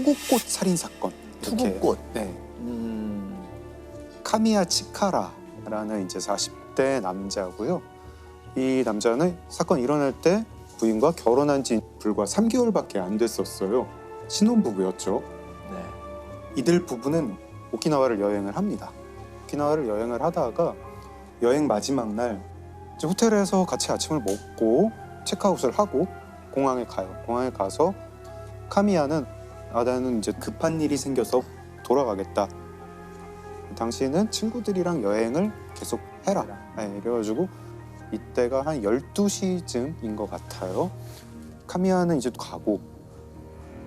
투구꽃 살인 사건. 이렇게. 투구꽃. 네. 카미야 치카라라는 이제 40대 남자고요. 이 남자는 사건 일어날 때 부인과 결혼한 지 불과 3개월밖에 안 됐었어요. 신혼부부였죠. 네. 이들 부부는 오키나와를 여행을 합니다. 오키나와를 여행을 하다가 여행 마지막 날 이제 호텔에서 같이 아침을 먹고 체크아웃을 하고 공항에 가요. 공항에 가서 카미야는 나는 이제 급한 일이 생겨서 돌아가겠다. 당시에는 친구들이랑 여행을 계속 해라. 네, 이래가지고 이때가 한 12시쯤인 것 같아요. 카미야는 이제 가고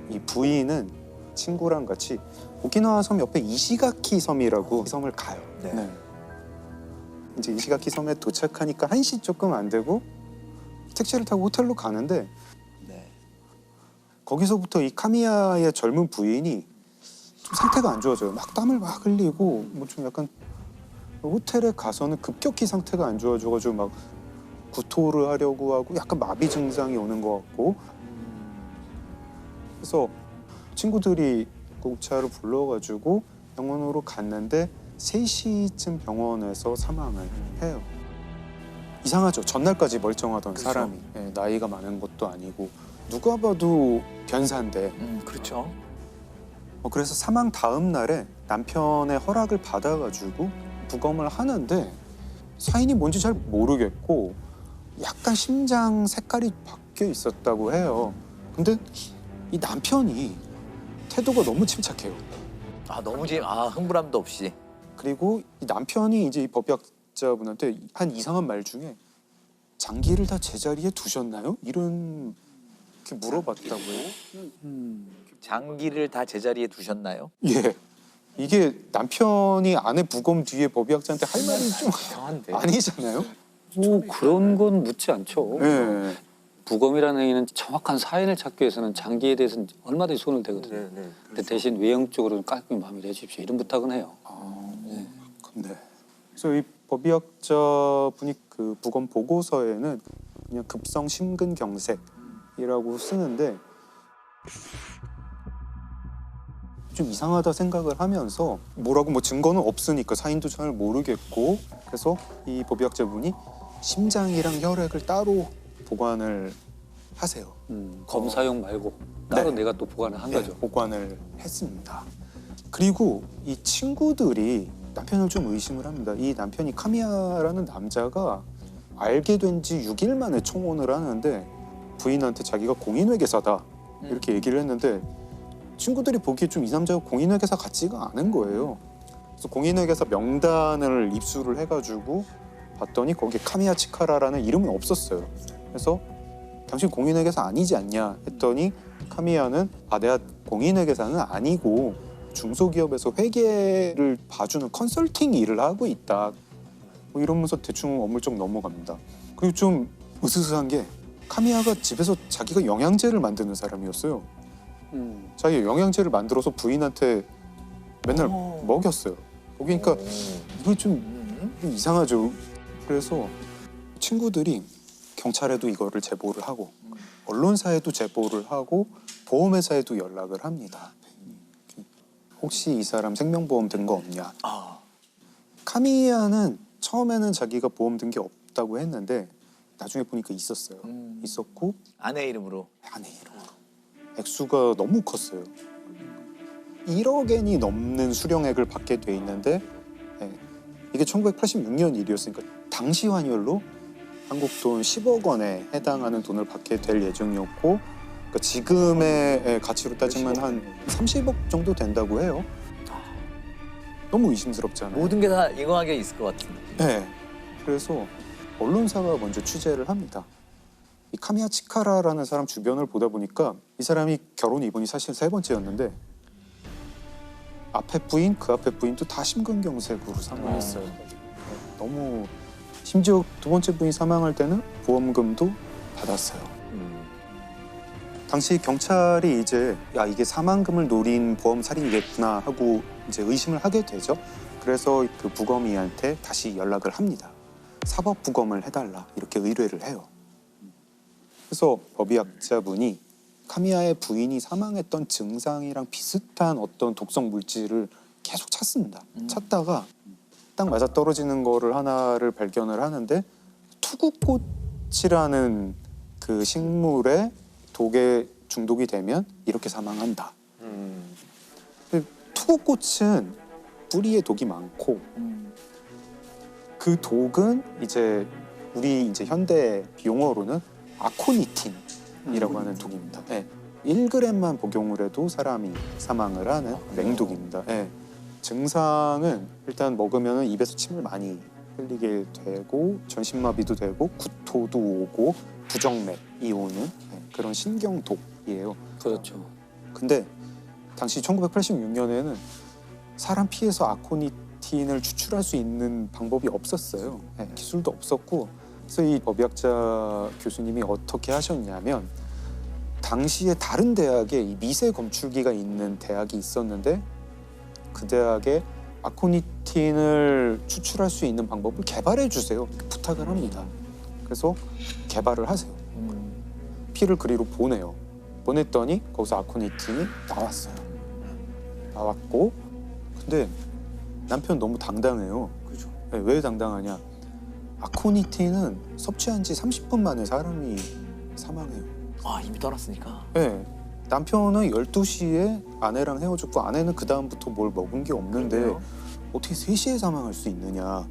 이 부인은 친구랑 같이 오키나와 섬 옆에 이시가키 섬이라고 섬을 가요. 네. 네. 이제 이시가키 섬에 도착하니까 1시 조금 안 되고 택시를 타고 호텔로 가는데 네. 거기서부터 이 카미야의 젊은 부인이 좀 상태가 안 좋아져요. 막 땀을 막 흘리고 뭐 좀 약간 호텔에 가서는 급격히 상태가 안 좋아져가지고 막 구토를 하려고 하고 약간 마비 증상이 오는 것 같고 그래서 친구들이 구급차를 불러가지고 병원으로 갔는데 3시쯤 병원에서 사망을 해요. 이상하죠. 전날까지 멀쩡하던 그렇죠. 사람이 나이가 많은 것도 아니고 누가 봐도 변사인데 그렇죠. 그래서 사망 다음 날에 남편의 허락을 받아가지고 부검을 하는데 사인이 뭔지 잘 모르겠고 약간 심장 색깔이 바뀌어 있었다고 해요. 근데 이 남편이 태도가 너무 침착해요. 너무 흥분함도 없이. 그리고 이 남편이 이제 이 법의학자분한테 한 이상한 말 중에 장기를 다 제자리에 두셨나요? 이런 게 물어봤다고요. 장기를 다 제자리에 두셨나요? 예. 이게 남편이 아내 부검 뒤에 법의학자한테 할 말이 좀 이상한데. 아니잖아요. 뭐 그런 건 묻지 않죠. 예. 부검이라는 행위는 정확한 사인을 찾기 위해서는 장기에 대해서는 얼마든지 손을 대거든요. 근데 대신 외형적으로는 깔끔히 마무리해 주십시오. 이런 부탁은 해요. 네. 그래서 이 법의학자분이 그 부검 보고서에는 그냥 급성 심근경색이라고 쓰는데 좀 이상하다 생각을 하면서 뭐라고 뭐 증거는 없으니까 사인도 잘 모르겠고 그래서 이 법의학자분이 심장이랑 혈액을 따로 보관을 하세요. 검사용 말고 따로 네. 내가 또 보관을 한 네, 거죠. 보관을 했습니다. 그리고 이 친구들이 남편을 좀 의심을 합니다. 이 남편이 카미야라는 남자가 알게 된 지 6일 만에 청혼을 하는데 부인한테 자기가 공인회계사다 이렇게 얘기를 했는데 친구들이 보기에 좀 이 남자가 공인회계사 같지가 않은 거예요. 그래서 공인회계사 명단을 입수를 해가지고 봤더니 거기에 카미야 치카라라는 이름은 없었어요. 그래서 당신 공인회계사 아니지 않냐 했더니 카미야는 내가 공인회계사는 아니고 중소기업에서 회계를 봐주는 컨설팅 일을 하고 있다. 뭐 이러면서 대충 어물쩍 넘어갑니다. 그리고 좀 으스스한 게 카미야가 집에서 자기가 영양제를 만드는 사람이었어요. 자기가 영양제를 만들어서 부인한테 맨날 먹였어요. 그러니까 이거 좀 이상하죠. 그래서 친구들이 경찰에도 이거를 제보를 하고 언론사에도 제보를 하고 보험회사에도 연락을 합니다. 혹시 이 사람 생명보험 든 거 없냐. 카미야는 처음에는 자기가 보험 든 게 없다고 했는데 나중에 보니까 있었어요. 있었고 아내 이름으로. 아내 이름으로. 액수가 너무 컸어요. 1억엔이 넘는 수령액을 받게 돼 있는데 이게 1986년 일이었으니까 당시 환율로 한국 돈 10억 원에 해당하는 돈을 받게 될 예정이었고 그러니까 지금의 가치로 따지면 한 30억 정도 된다고 해요. 너무 의심스럽잖아요. 모든 게 다 인과관계 있을 것 같은데. 네. 그래서 언론사가 먼저 취재를 합니다. 이 카미야 치카라라는 사람 주변을 보다 보니까 이 사람이 결혼 이번이 사실 3번째였는데 앞에 부인, 그 앞에 부인도 다 심근경색으로 사망했어요. 너무 심지어 2번째 부인 사망할 때는 보험금도 받았어요. 당시 경찰이 이제 이게 사망금을 노린 보험 살인이겠구나 하고 이제 의심을 하게 되죠. 그래서 그 부검이한테 다시 연락을 합니다. 사법 부검을 해달라 이렇게 의뢰를 해요. 그래서 법의학자분이 카미야의 부인이 사망했던 증상이랑 비슷한 어떤 독성 물질을 계속 찾습니다. 찾다가 딱 맞아 떨어지는 거를 하나를 발견을 하는데 투구꽃이라는 그 식물의 독에 중독이 되면 이렇게 사망한다. 근데 투구꽃은 뿌리에 독이 많고 그 독은 이제 우리 이제 현대 용어로는 아코니틴이라고 하는 독입니다. 네. 1g만 복용을 해도 사람이 사망을 하는 맹독입니다. 네. 증상은 일단 먹으면 입에서 침을 많이 흘리게 되고 전신마비도 되고 구토도 오고 부정맥이 오는 그런 신경독이에요. 그렇죠. 근데 당시 1986년에는 사람 피에서 아코니틴을 추출할 수 있는 방법이 없었어요. 기술도 없었고 그래서 이 법의학자 교수님이 어떻게 하셨냐면 당시에 다른 대학에 이 미세 검출기가 있는 대학이 있었는데 그 대학에 아코니틴을 추출할 수 있는 방법을 개발해 주세요. 부탁을 합니다. 그래서 개발을 하세요. 피를 그리로 보내요. 보냈더니 거기서 아코니틴이 나왔어요. 나왔고 근데 남편 너무 당당해요. 그죠. 네, 왜 당당하냐? 아코니틴은 섭취한 지 30분 만에 사람이 사망해요. 아 이미 떠났으니까. 네. 남편은 12시에 아내랑 헤어졌고 아내는 그 다음부터 뭘 먹은 게 없는데 그러네요. 어떻게 3시에 사망할 수 있느냐.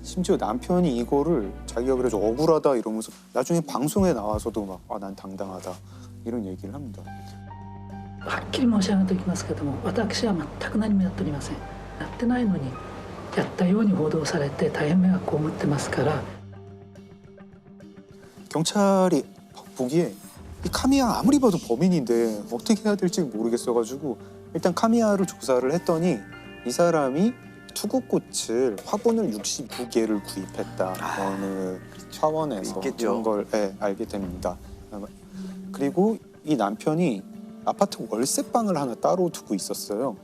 심지어 남편이 이거를 자기가 그래서 억울하다 이러면서 나중에 방송에 나와서도 막 아, 난 당당하다 이런 얘기를 합니다. はっきり申し上げておきますけども、私は全く何もやっておりません。やってないのにやったように報道されて大変迷惑を被ってますから。 경찰이 보기에 이 카미야 아무리 봐도 범인인데 어떻게 해야 될지 모르겠어가지고 일단 카미야를 조사를 했더니 이 사람이 투구꽃을 화분을 69개를 구입했다. 어느 차원에서 있겠죠. 이런 걸 알게 됩니다. 그리고 이 남편이 아파트 월세방을 하나 따로 두고 있었어요.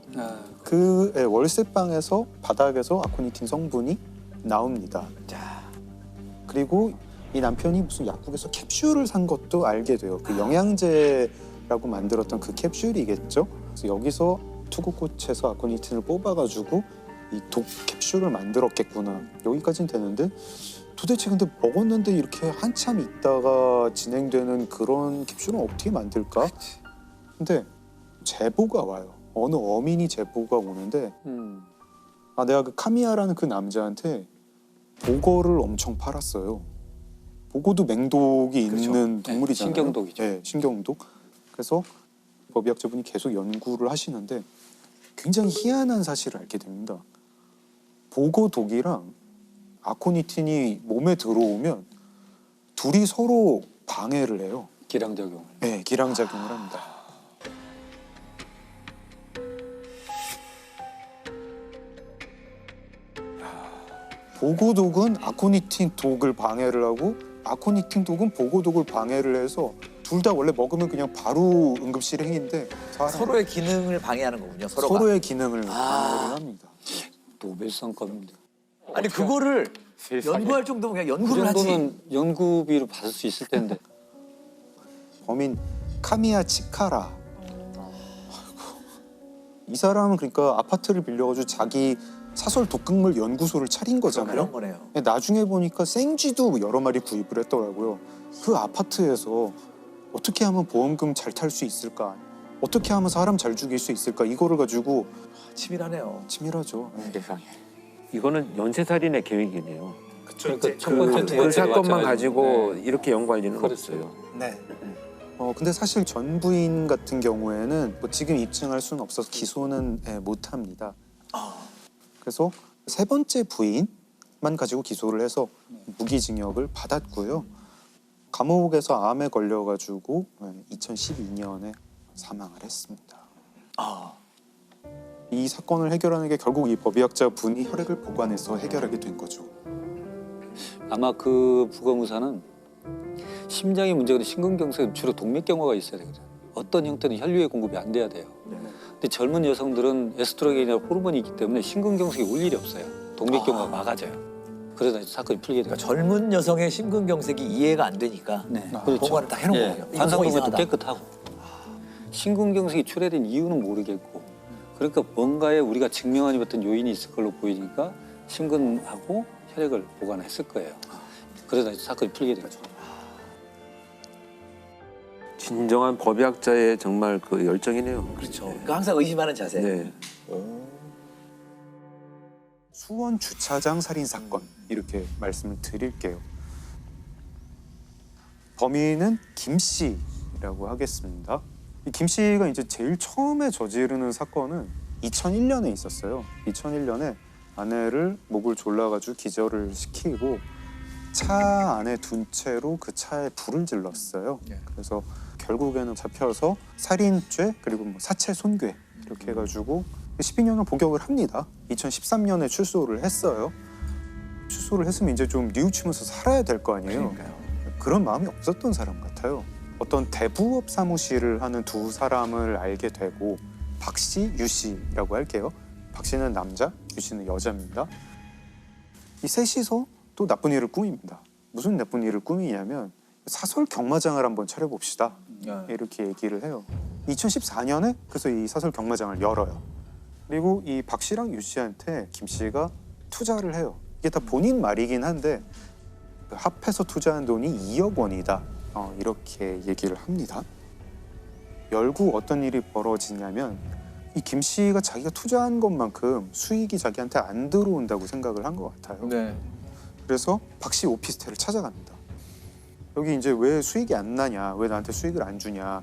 그 월세방에서 바닥에서 아코니틴 성분이 나옵니다. 자, 그리고 이 남편이 무슨 약국에서 캡슐을 산 것도 알게 돼요. 그 영양제라고 만들었던 그 캡슐이겠죠. 그래서 여기서 투구꽃에서 아코니틴을 뽑아가지고 이 독 캡슐을 만들었겠구나. 여기까지는 되는데 도대체 근데 먹었는데 이렇게 한참 있다가 진행되는 그런 캡슐은 어떻게 만들까? 근데 제보가 와요. 어느 어민이 제보가 오는데 아 내가 그 카미야라는 그 남자한테 보거를 엄청 팔았어요. 보고도 맹독이 그렇죠. 있는 네, 동물이잖아요. 신경독이죠. 네, 신경독. 그래서 법의학자분이 계속 연구를 하시는데 굉장히 희한한 사실을 알게 됩니다. 보고독이랑 아코니틴이 몸에 들어오면 둘이 서로 방해를 해요. 기량작용. 네, 기량작용을 합니다. 보고독은 아코니틴 독을 방해를 하고 아코니틴 독은 보고독을 방해를 해서 둘 다 원래 먹으면 그냥 바로 응급실 행인데 서로의 기능을 방해하는 거군요. 서로가. 서로의 기능을 방해를 합니다. 노벨상급입니다. 아니 그거를 세상에. 연구할 정도면 그냥 그 연구를 하지. 정도는 연구비로 받을 수 있을 텐데. 범인 카미야 치카라. 아이고. 이 사람은 그러니까 아파트를 빌려가지고 자기 사설 독극물 연구소를 차린 거잖아요. 그런 거네요. 나중에 보니까 생쥐도 여러 마리 구입을 했더라고요. 그 아파트에서 어떻게 하면 보험금 잘 탈 수 있을까? 어떻게 하면 사람 잘 죽일 수 있을까? 이거를 가지고 치밀하네요. 치밀하죠. 세상에. 이거는 연쇄살인의 계획이네요. 그러니까 첫 번째, 두 그 번째 사건만 가지고 네. 이렇게 연구할 리는 그랬어요. 없어요. 네. 근데 사실 전 부인 같은 경우에는 뭐 지금 입증할 수는 없어서 기소는 못 합니다. 그래서 세 번째 부인만 가지고 기소를 해서 무기징역을 받았고요. 감옥에서 암에 걸려가지고 2012년에 사망을 했습니다. 아, 이 사건을 해결하는 게 결국 이 법의학자 분이 혈액을 보관해서 해결하게 된 거죠. 아마 그 부검의사는 심장에 문제가 있는 심근경색은 주로 동맥경화가 있어야 되거든요. 어떤 형태는 혈류의 공급이 안 돼야 돼요. 근데 젊은 여성들은 에스트로겐이나 호르몬이 있기 때문에 심근경색이 올 일이 없어요. 동맥경화가 막아져요. 그래서 사건이 풀리게 돼요. 그러니까 젊은 여성의 심근경색이 이해가 안 되니까 네. 보관을 다 해놓은 거군요. 이거 관상부분도 이상하다. 깨끗하고. 심근경색이 출해된 이유는 모르겠고 그러니까 뭔가에 우리가 증명하지 못한 요인이 있을 걸로 보이니까 심근하고 혈액을 보관했을 거예요. 그러다 사건이 풀리게 된 거죠. 진정한 법의학자의 정말 그 열정이네요. 그렇죠. 그러니까 항상 의심하는 자세. 네. 오. 수원 주차장 살인 사건 이렇게 말씀을 드릴게요. 범인은 김 씨라고 하겠습니다. 이 김 씨가 이제 제일 처음에 저지르는 사건은 2001년에 있었어요. 2001년에 아내를 목을 졸라가지고 기절을 시키고 차 안에 둔 채로 그 차에 불을 질렀어요. 네. 그래서 결국에는 잡혀서 살인죄 그리고 뭐 사체 손괴 이렇게 해가지고 12년을 복역을 합니다. 2013년에 출소를 했어요. 출소를 했으면 이제 좀 뉘우치면서 살아야 될 거 아니에요. 그러니까요. 그런 마음이 없었던 사람 같아요. 어떤 대부업 사무실을 하는 두 사람을 알게 되고 박 씨, 유 씨라고 할게요. 박 씨는 남자, 유 씨는 여자입니다. 이 셋이서 또 나쁜 일을 꾸밉니다. 무슨 나쁜 일을 꾸미냐면 사설 경마장을 한번 차려봅시다. 이렇게 얘기를 해요. 2014년에 그래서 이 사설 경마장을 열어요. 그리고 이 박 씨랑 유 씨한테 김 씨가 투자를 해요. 이게 다 본인 말이긴 한데 합해서 투자한 돈이 2억 원이다. 이렇게 얘기를 합니다. 결국 어떤 일이 벌어지냐면 이 김 씨가 자기가 투자한 것만큼 수익이 자기한테 안 들어온다고 생각을 한 것 같아요. 네. 그래서 박 씨 오피스텔을 찾아갑니다. 여기 이제 왜 수익이 안 나냐, 왜 나한테 수익을 안 주냐.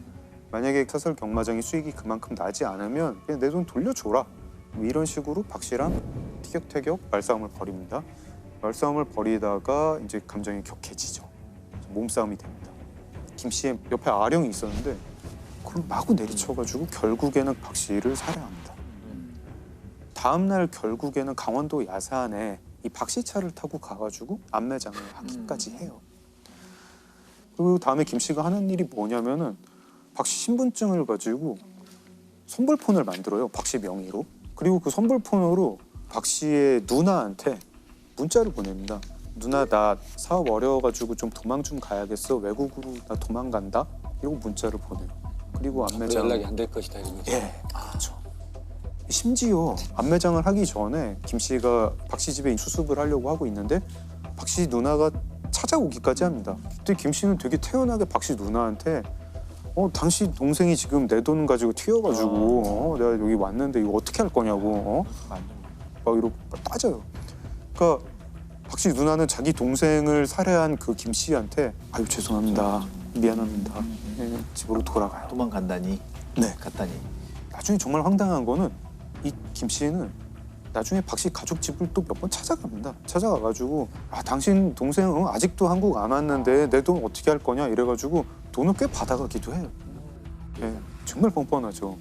만약에 사설 경마장이 수익이 그만큼 나지 않으면 그냥 내 돈 돌려줘라. 뭐 이런 식으로 박 씨랑 티격태격 말싸움을 벌입니다. 말싸움을 벌이다가 이제 감정이 격해지죠. 몸싸움이 됩니다. 김 씨의 옆에 아령이 있었는데 그걸 마구 내리쳐가지고 결국에는 박 씨를 살해합니다. 다음 날 결국에는 강원도 야산에 이 박 씨 차를 타고 가가지고 안매장을 하기까지 해요. 그리고 다음에 김 씨가 하는 일이 뭐냐면은 박 씨 신분증을 가지고 선불폰을 만들어요. 박 씨 명의로. 그리고 그 선불폰으로 박 씨의 누나한테 문자를 보냅니다. 누나 나 사업 어려워가지고 좀 도망 좀 가야겠어. 외국으로 나 도망간다. 이러고 문자를 보내요. 그리고 안매장 연락이 안 될 것이다 이런 거죠. 예, 그렇죠. 심지어 안매장을 하기 전에 김 씨가 박 씨 집에 수습을 하려고 하고 있는데 박 씨 누나가 찾아오기까지 합니다. 그때 김 씨는 되게 태연하게 박 씨 누나한테 당신 동생이 지금 내 돈 가지고 튀어가지고 내가 여기 왔는데 이거 어떻게 할 거냐고 막 이러고 따져요. 그러니까 박 씨 누나는 자기 동생을 살해한 그 김 씨한테 아유 죄송합니다, 미안합니다, 네, 집으로 돌아가요. 도망간다니. 네. 갔다니. 나중에 정말 황당한 거는 이 김 씨는 나중에 박 씨 가족 집을 또 몇 번 찾아갑니다. 찾아가가지고 당신 동생 아직도 한국 안 왔는데 내 돈 어떻게 할 거냐 이래가지고 돈을 꽤 받아가기도 해요. 네, 정말 뻔뻔하죠.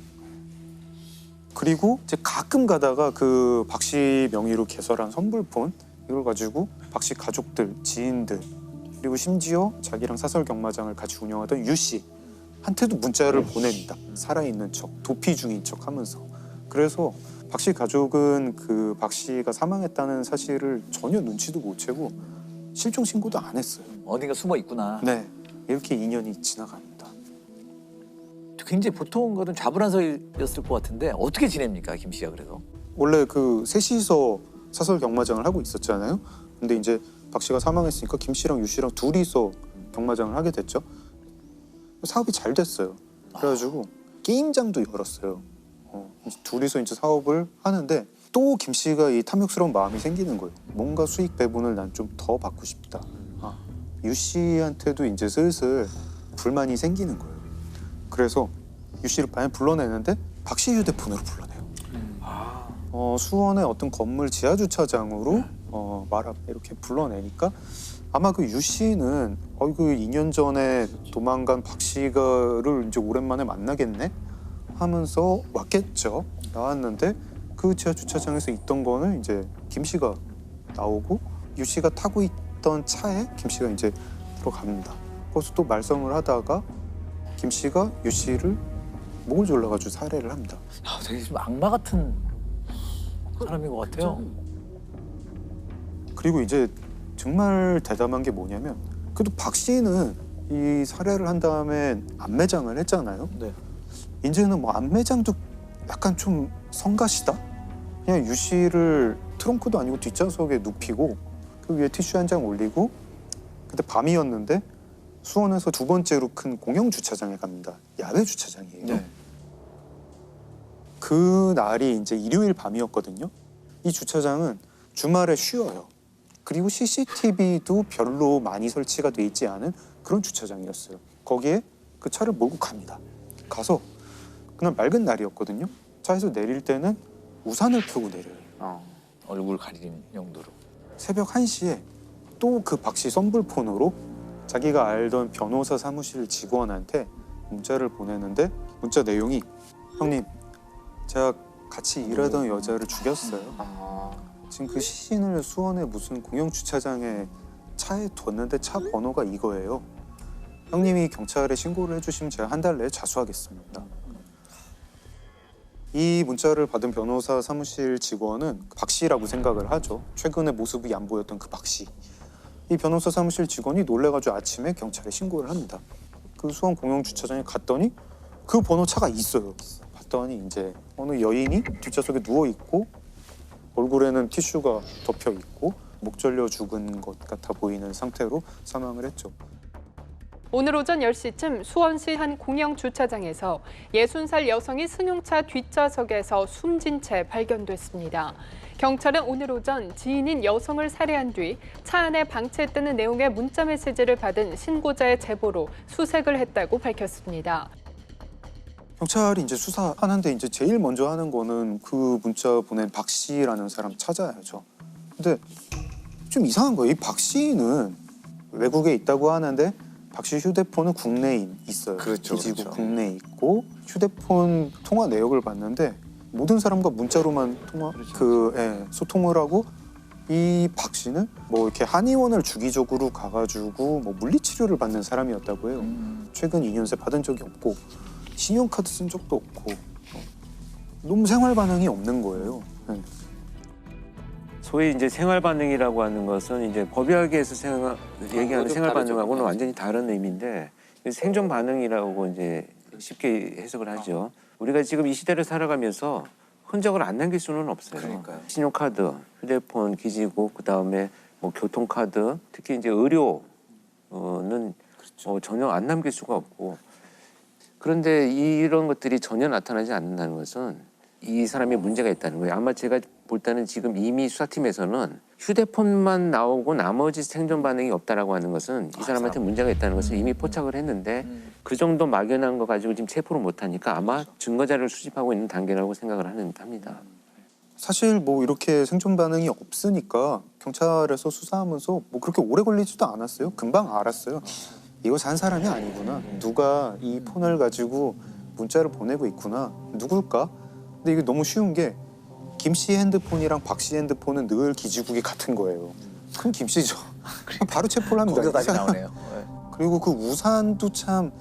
그리고 이제 가끔 가다가 그 박 씨 명의로 개설한 선불폰 이걸 가지고 박 씨 가족들, 지인들 그리고 심지어 자기랑 사설 경마장을 같이 운영하던 유 씨한테도 문자를 보냅니다. 살아있는 척, 도피 중인 척 하면서. 그래서 박 씨 가족은 그 박 씨가 사망했다는 사실을 전혀 눈치도 못 채고 실종 신고도 안 했어요. 어딘가 숨어 있구나. 네, 이렇게 2년이 지나갑니다. 굉장히 보통 거는 좌불안석이었을 것 같은데 어떻게 지냅니까, 김 씨가 그래서? 원래 그 셋이서 사설 경마장을 하고 있었잖아요. 근데 이제 박 씨가 사망했으니까 김 씨랑 유 씨랑 둘이서 경마장을 하게 됐죠. 사업이 잘 됐어요. 그래가지고 게임장도 열었어요. 둘이서 이제 사업을 하는데 또 김 씨가 이 탐욕스러운 마음이 생기는 거예요. 뭔가 수익 배분을 난 좀 더 받고 싶다. 유 씨한테도 이제 슬슬 불만이 생기는 거예요. 그래서 유 씨를 방에 불러내는데 박 씨 휴대폰으로 불러내요. 수원의 어떤 건물 지하 주차장으로 말아 이렇게 불러내니까 아마 그 유 씨는 그 2년 전에 도망간 박 씨가를 이제 오랜만에 만나겠네 하면서 왔겠죠. 나왔는데 그 지하 주차장에서 있던 거는 이제 김 씨가 나오고 유 씨가 타고 있던 차에 김 씨가 이제 들어갑니다. 거기서 또 말썽을 하다가 김 씨가 유 씨를 목을 졸라가지고 살해를 합니다. 되게 좀 악마 같은 사람인 것 같아요. 그리고 이제 정말 대담한 게 뭐냐면 그래도 박 씨는 이 살해를 한 다음에 안매장을 했잖아요. 네. 이제는 뭐 안매장도 약간 좀 성가시다? 그냥 유 씨를 트렁크도 아니고 뒷좌석에 눕히고 그 위에 티슈 한 장 올리고 그때 밤이었는데 수원에서 두 번째로 큰 공영 주차장에 갑니다. 야외 주차장이에요. 네. 그 날이 이제 일요일 밤이었거든요. 이 주차장은 주말에 쉬어요. 그리고 CCTV도 별로 많이 설치가 돼 있지 않은 그런 주차장이었어요. 거기에 그 차를 몰고 갑니다. 가서 그날 맑은 날이었거든요. 차에서 내릴 때는 우산을 펴고 내려요. 얼굴 가리는 용도로. 새벽 1시에 또 그 박씨 썸블폰으로 자기가 알던 변호사 사무실 직원한테 문자를 보내는데 문자 내용이 형님 제가 같이 일하던 여자를 죽였어요. 지금 그 시신을 수원의 무슨 공영 주차장에 차에 뒀는데 차 번호가 이거예요. 형님이 경찰에 신고를 해주시면 제가 한 달 내에 자수하겠습니다. 이 문자를 받은 변호사 사무실 직원은 박 씨라고 생각을 하죠. 최근에 모습이 안 보였던 그 박 씨. 이 변호사 사무실 직원이 놀래가지고 아침에 경찰에 신고를 합니다. 그 수원 공영 주차장에 갔더니 그 번호 차가 있어요. 봤더니 이제 어느 여인이 뒷좌석에 누워 있고 얼굴에는 티슈가 덮여 있고 목 절려 죽은 것 같아 보이는 상태로 사망을 했죠. 오늘 오전 10시쯤 수원시 한 공영 주차장에서 60살 여성이 승용차 뒷좌석에서 숨진 채 발견됐습니다. 경찰은 오늘 오전 지인인 여성을 살해한 뒤 차 안에 방치했다는 내용의 문자 메시지를 받은 신고자의 제보로 수색을 했다고 밝혔습니다. 경찰이 이제 수사하는데 이제 제일 먼저 하는 거는 그 문자 보낸 박 씨라는 사람 찾아야죠. 근데 좀 이상한 거예요. 이 박 씨는 외국에 있다고 하는데 박 씨 휴대폰은 국내에 있어요. 그렇죠, 기지국 그렇죠. 국내에 있고 휴대폰 통화 내역을 봤는데 모든 사람과 문자로만 소통을 하고 이 박 씨는 뭐 이렇게 한의원을 주기적으로 가가지고 뭐 물리치료를 받는 사람이었다고 해요. 최근 2년 새 받은 적이 없고 신용카드 쓴 적도 없고 너무 생활 반응이 없는 거예요. 네. 소위 이제 생활 반응이라고 하는 것은 이제 법의학에서 얘기하는 생활 반응하고는 완전히 다른 의미인데 생존 반응이라고 이제 쉽게 해석을 하죠. 우리가 지금 이 시대를 살아가면서 흔적을 안 남길 수는 없어요. 그러니까요. 신용카드, 휴대폰, 기지국, 그다음에 뭐 교통카드, 특히 이제 의료는 전혀 안 남길 수가 없고. 그런데 이런 것들이 전혀 나타나지 않는다는 것은 이 사람이 문제가 있다는 거예요. 아마 제가 볼 때는 지금 이미 수사팀에서는 휴대폰만 나오고 나머지 생존 반응이 없다라고 하는 것은 이 사람한테 문제가 있다는 것을 이미 포착을 했는데 그 정도 막연한 거 가지고 지금 체포를 못하니까 아마 증거 자료를 수집하고 있는 단계라고 생각을 합니다. 사실 뭐 이렇게 생존 반응이 없으니까 경찰에서 수사하면서 뭐 그렇게 오래 걸리지도 않았어요. 금방 알았어요. 이거 산 사람이 아니구나. 누가 이 폰을 가지고 문자를 보내고 있구나. 누굴까? 근데 이게 너무 쉬운 게 김 씨 핸드폰이랑 박 씨 핸드폰은 늘 기지국이 같은 거예요. 그럼 김 씨죠. 바로 체포를 합니다. 거기서 답이 나오네요. 네. 그리고 그 우산도 참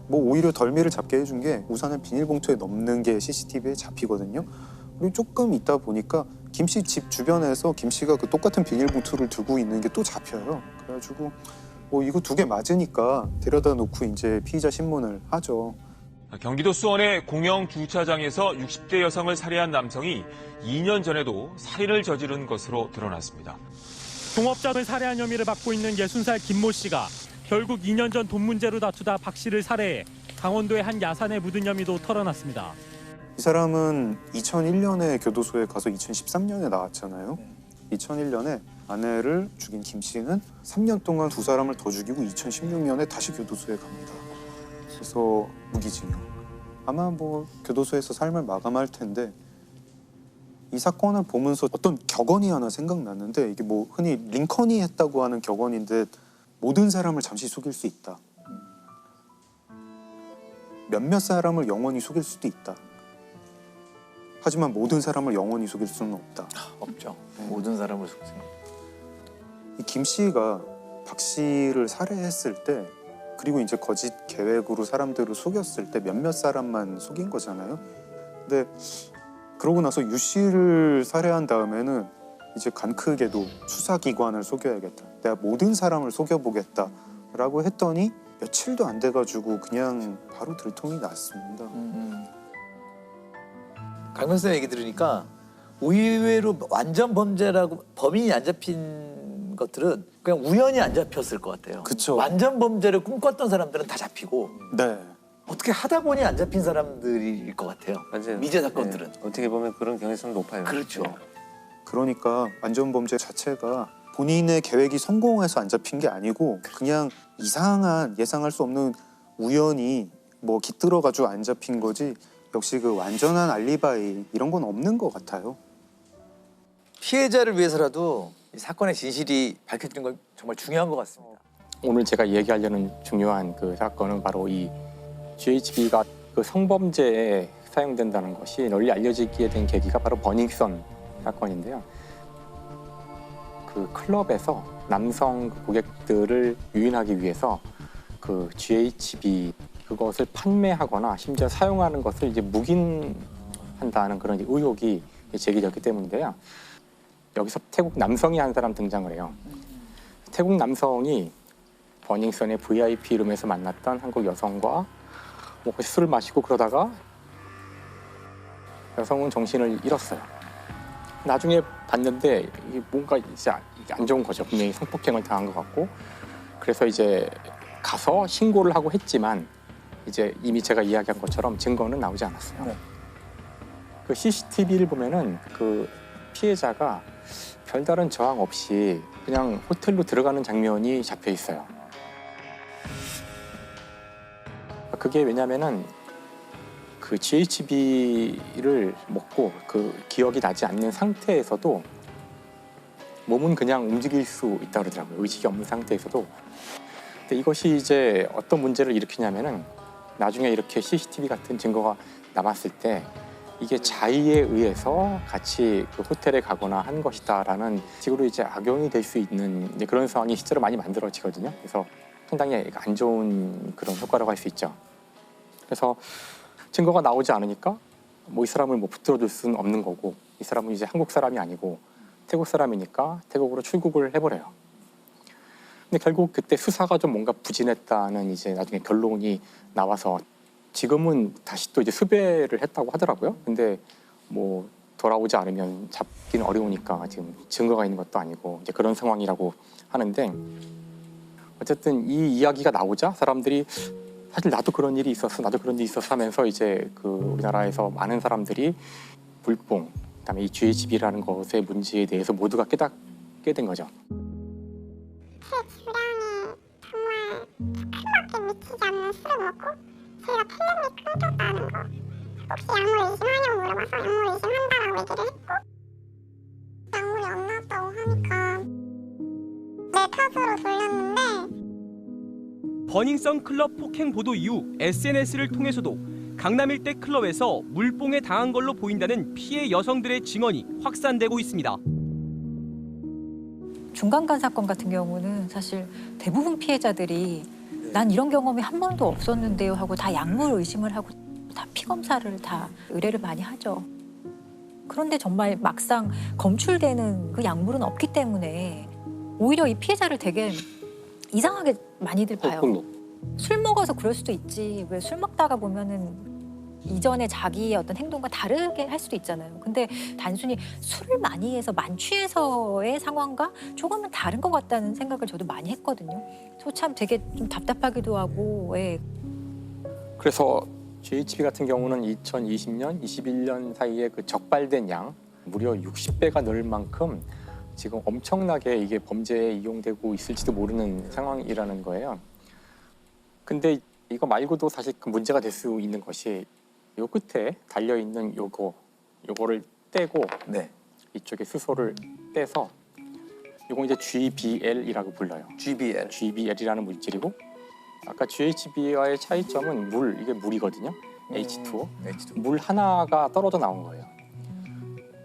뭐 오히려 덜미를 잡게 해준 게 우산을 비닐봉투에 넣는 게 CCTV에 잡히거든요. 그리고 조금 있다 보니까 김 씨 집 주변에서 김 씨가 그 똑같은 비닐봉투를 들고 있는 게 또 잡혀요. 그래가지고 뭐 이거 두 개 맞으니까 데려다 놓고 이제 피의자 신문을 하죠. 경기도 수원의 공영 주차장에서 60대 여성을 살해한 남성이 2년 전에도 살인을 저지른 것으로 드러났습니다. 동업자를 살해한 혐의를 받고 있는 60살 김모 씨가 결국 2년 전 돈 문제로 다투다 박 씨를 살해해 강원도의 한 야산에 묻은 혐의도 털어놨습니다. 이 사람은 2001년에 교도소에 가서 2013년에 나왔잖아요. 2001년에 아내를 죽인 김 씨는 3년 동안 두 사람을 더 죽이고 2016년에 다시 교도소에 갑니다. 그래서 무기징역. 아마 뭐 교도소에서 삶을 마감할 텐데 이 사건을 보면서 어떤 격언이 하나 생각났는데 이게 뭐 흔히 링컨이 했다고 하는 격언인데 모든 사람을 잠시 속일 수 있다. 몇몇 사람을 영원히 속일 수도 있다. 하지만 모든 사람을 영원히 속일 수는 없다. 없죠. 모든 사람을 속이는. 이 김 씨가 박 씨를 살해했을 때 그리고 이제 거짓 계획으로 사람들을 속였을 때 몇몇 사람만 속인 거잖아요. 근데 그러고 나서 유 씨를 살해한 다음에는 이제 간 크게도 수사기관을 속여야겠다. 내가 모든 사람을 속여보겠다라고 했더니 며칠도 안 돼가지고 그냥 바로 들통이 났습니다. 강 변호사 얘기 들으니까 의외로 완전 범죄라고 범인이 안 잡힌 것들은 그냥 우연히 안 잡혔을 것 같아요. 그쵸. 완전 범죄를 꿈꿨던 사람들은 다 잡히고 네. 어떻게 하다 보니 안 잡힌 사람들일 것 같아요. 맞아요. 미제 사건들은. 네. 어떻게 보면 그런 경향성이 높아요. 그렇죠. 네. 그러니까 완전 범죄 자체가 본인의 계획이 성공해서 안 잡힌 게 아니고 그냥 이상한 예상할 수 없는 우연히 뭐 깃들어가지고 안 잡힌 거지. 역시 그 완전한 알리바이 이런 건 없는 것 같아요. 피해자를 위해서라도 이 사건의 진실이 밝혀지는 건 정말 중요한 것 같습니다. 오늘 제가 얘기하려는 중요한 그 사건은 바로 이 GHB가 그 성범죄에 사용된다는 것이 널리 알려지게 된 계기가 바로 버닝썬 사건인데요. 그 클럽에서 남성 고객들을 유인하기 위해서 그 GHB 그것을 판매하거나 심지어 사용하는 것을 이제 묵인한다는 그런 의혹이 제기됐기 때문인데요. 여기서 태국 남성이 한 사람 등장을 해요. 태국 남성이 버닝썬의 VIP 룸에서 만났던 한국 여성과 뭐 술을 마시고 그러다가 여성은 정신을 잃었어요. 나중에 봤는데 이게 뭔가 이제 안 좋은 거죠. 분명히 성폭행을 당한 것 같고 그래서 이제 가서 신고를 하고 했지만 이제 이미 제가 이야기한 것처럼 증거는 나오지 않았어요. 네. 그 CCTV를 보면은 그 피해자가 별다른 저항 없이 그냥 호텔로 들어가는 장면이 잡혀 있어요. 그게 왜냐면은 그 GHB를 먹고 그 기억이 나지 않는 상태에서도 몸은 그냥 움직일 수 있다 그러더라고요. 의식이 없는 상태에서도. 근데 이것이 이제 어떤 문제를 일으키냐면은 나중에 이렇게 CCTV 같은 증거가 남았을 때 이게 자의에 의해서 같이 그 호텔에 가거나 한 것이다라는 식으로 이제 악용이 될 수 있는 이제 그런 상황이 실제로 많이 만들어지거든요. 그래서 상당히 안 좋은 그런 효과라고 할 수 있죠. 그래서 증거가 나오지 않으니까 뭐 이 사람을 뭐 붙들어둘 수는 없는 거고 이 사람은 이제 한국 사람이 아니고 태국 사람이니까 태국으로 출국을 해버려요. 근데 결국 그때 수사가 좀 뭔가 부진했다는 이제 나중에 결론이 나와서 지금은 다시 또 이제 수배를 했다고 하더라고요. 근데 뭐 돌아오지 않으면 잡기는 어려우니까 지금 증거가 있는 것도 아니고 이제 그런 상황이라고 하는데 어쨌든 이 이야기가 나오자 사람들이 사실 나도 그런 일이 있었어, 나도 그런 일이 있었어 하면서 이제 그 우리나라에서 많은 사람들이 불뽕, 그다음에 이 GHB라는 것의 문제에 대해서 모두가 깨닫게 된 거죠. 제 주량이 정말 크게 미치지 않는 술을 먹고 제가 필름이 끊겼다는 거 혹시 약물 의심하냐고 물어봐서 약물 의심한다라고 얘기를 했고 약물이 안 나왔다고 하니까 내 탓으로 돌렸는데 버닝썬 클럽 폭행 보도 이후 SNS를 통해서도 강남 일대 클럽에서 물뽕에 당한 걸로 보인다는 피해 여성들의 증언이 확산되고 있습니다. 중간간 사건 같은 경우는 사실 대부분 피해자들이 난 이런 경험이 한 번도 없었는데요 하고 다 약물 의심을 하고 다 피 검사를 다 의뢰를 많이 하죠. 그런데 정말 막상 검출되는 그 약물은 없기 때문에 오히려 이 피해자를 되게 이상하게 많이들 봐요. 술 먹어서 그럴 수도 있지. 왜 술 먹다가 보면은 이전에 자기의 어떤 행동과 다르게 할 수도 있잖아요. 근데 단순히 술을 많이 해서 만취해서의 상황과 조금은 다른 것 같다는 생각을 저도 많이 했거든요. 저 참 되게 좀 답답하기도 하고. 예. 그래서 GHB 같은 경우는 2020년, 21년 사이에 그 적발된 양 무려 60배가 늘 만큼 지금 엄청나게 이게 범죄에 이용되고 있을지도 모르는 상황이라는 거예요. 근데 이거 말고도 사실 그 문제가 될 수 있는 것이 요 끝에 달려 있는 요거를 떼고 네. 이쪽에 수소를 떼서 요거 이제 GBL이라고 불러요. GBL이라는 물질이고 아까 GHB와의 차이점은 이게 물이거든요. H2O. 물 하나가 떨어져 나온 거예요.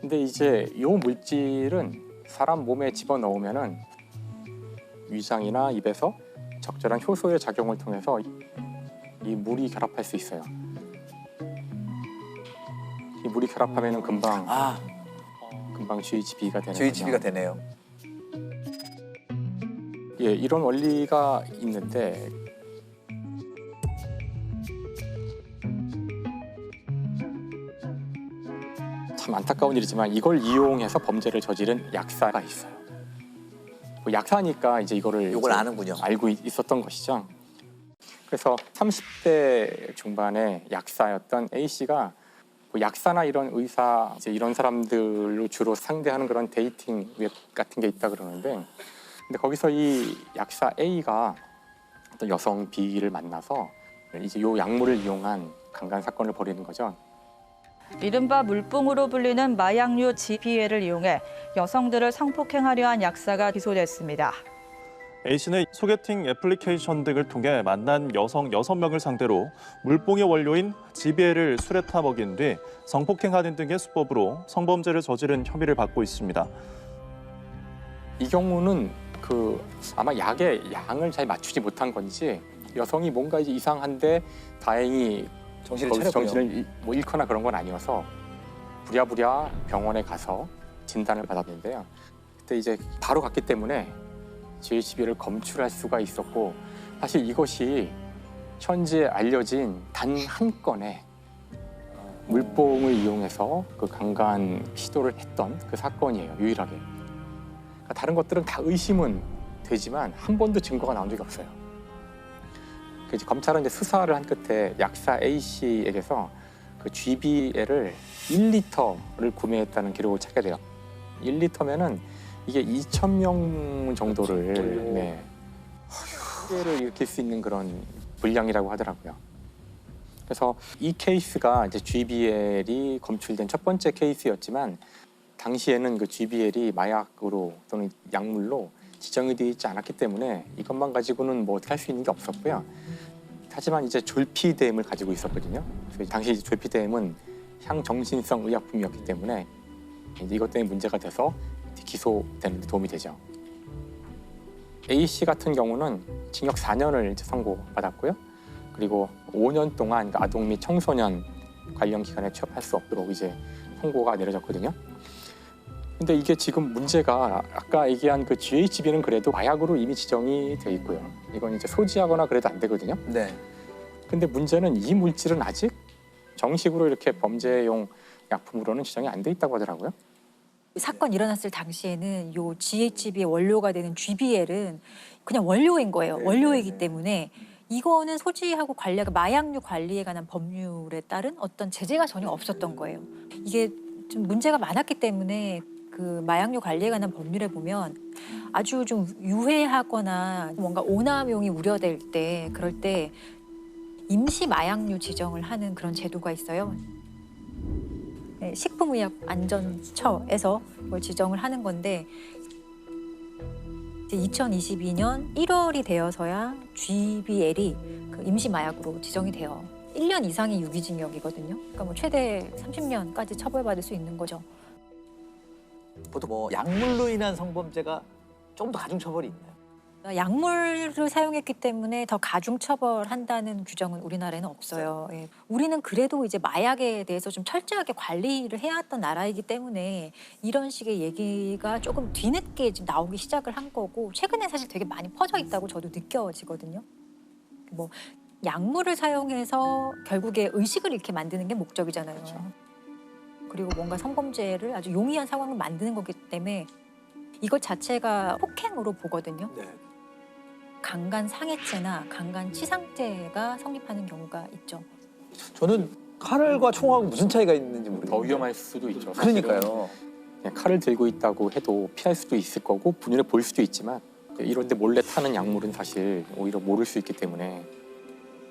근데 이제 요 물질은 사람 몸에 집어넣으면은 위장이나 입에서 적절한 효소의 작용을 통해서 이 물이 결합할 수 있어요. 이 물이 결합하면은 금방 GHB가 되는 GHB가 거죠. 되네요. 예, 이런 원리가 있는데 참 안타까운 일이지만 이걸 이용해서 범죄를 저지른 약사가 있어요. 뭐 약사니까 이제 이거를 요걸 이제 아는군요. 알고 있었던 것이죠. 그래서 30대 중반의 약사였던 A 씨가 뭐 약사나 이런 의사 이제 이런 사람들로 주로 상대하는 그런 데이팅 웹 같은 게 있다 그러는데, 근데 거기서 이 약사 A가 어떤 여성 B를 만나서 이제 요 약물을 이용한 강간 사건을 벌이는 거죠. 이른바 물뽕으로 불리는 마약류 GBL을 이용해 여성들을 성폭행하려 한 약사가 기소됐습니다. A씨는 소개팅 애플리케이션 등을 통해 만난 여성 6명을 상대로 물뽕의 원료인 GBL을 술에 타 먹인 뒤 성폭행하는 등의 수법으로 성범죄를 저지른 혐의를 받고 있습니다. 이 경우는 아마 약의 양을 잘 맞추지 못한 건지 여성이 뭔가 이제 이상한데 다행히 정신을 뭐 잃거나 그런 건 아니어서 부랴부랴 병원에 가서 진단을 받았는데요. 그때 이제 바로 갔기 때문에 GHB를 검출할 수가 있었고, 사실 이것이 현재 알려진 단 한 건의 물뽕을 이용해서 그 강간 시도를 했던 그 사건이에요, 유일하게. 그러니까 다른 것들은 다 의심은 되지만 한 번도 증거가 나온 적이 없어요. 그래서 검찰은 이제 수사를 한 끝에 약사 A 씨에게서 그 GBL을 1리터를 구매했다는 기록을 찾게 돼요. 1리터면은 이게 2,000명 정도를 피해를 일으킬 수 있는 그런 분량이라고 하더라고요. 그래서 이 케이스가 이제 GBL이 검출된 첫 번째 케이스였지만 당시에는 그 GBL이 마약으로 또는 약물로 지정이 되어 있지 않았기 때문에 이것만 가지고는 뭐 어떻게 할 수 있는 게 없었고요. 하지만 이제 졸피뎀을 가지고 있었거든요. 그래서 당시 졸피뎀은 향정신성 의약품이었기 때문에 이제 이것 때문에 문제가 돼서 기소되는 데 도움이 되죠. A 씨 같은 경우는 징역 4년을 이제 선고받았고요. 그리고 5년 동안 아동 및 청소년 관련 기관에 취업할 수 없도록 이제 선고가 내려졌거든요. 근데 이게 지금 문제가 아까 얘기한 그 GHB는 그래도 마약으로 이미 지정이 돼 있고요. 이건 이제 소지하거나 그래도 안 되거든요. 네. 근데 문제는 이 물질은 아직 정식으로 이렇게 범죄용 약품으로는 지정이 안 돼 있다고 하더라고요. 사건 일어났을 당시에는 요 GHB의 원료가 되는 GBL은 그냥 원료인 거예요. 원료이기 때문에 이거는 소지하고 관리하고 마약류 관리에 관한 법률에 따른 어떤 제재가 전혀 없었던 거예요. 이게 좀 문제가 많았기 때문에 그 마약류 관리에 관한 법률에 보면 아주 좀 유해하거나 뭔가 오남용이 우려될 때 그럴 때 임시 마약류 지정을 하는 그런 제도가 있어요. 네, 식품의약안전처에서 그걸 지정을 하는 건데 2022년 1월이 되어서야 GBL이 그 임시 마약으로 지정이 돼요. 1년 이상의 유기징역이거든요. 그러니까 뭐 최대 30년까지 처벌받을 수 있는 거죠. 보통 뭐 약물로 인한 성범죄가 조금 더 가중 처벌이 있나요? 약물을 사용했기 때문에 더 가중 처벌한다는 규정은 우리나라에는 없어요. 예. 우리는 그래도 이제 마약에 대해서 좀 철저하게 관리를 해왔던 나라이기 때문에 이런 식의 얘기가 조금 뒤늦게 지금 나오기 시작을 한 거고 최근에 사실 되게 많이 퍼져 있다고 저도 느껴지거든요. 뭐 약물을 사용해서 결국에 의식을 잃게 만드는 게 목적이잖아요. 그렇죠. 그리고 뭔가 성범죄를 아주 용이한 상황을 만드는 거기 때문에 이것 자체가 폭행으로 보거든요. 네. 강간 상해죄나 강간 치상죄가 성립하는 경우가 있죠. 저는 칼과 총하고 무슨 차이가 있는지 모르겠어요. 더 위험할 수도 있죠. 그러니까요. 그냥 칼을 들고 있다고 해도 피할 수도 있을 거고 눈에 보일 수도 있지만 이런데 몰래 타는 약물은 사실 오히려 모를 수 있기 때문에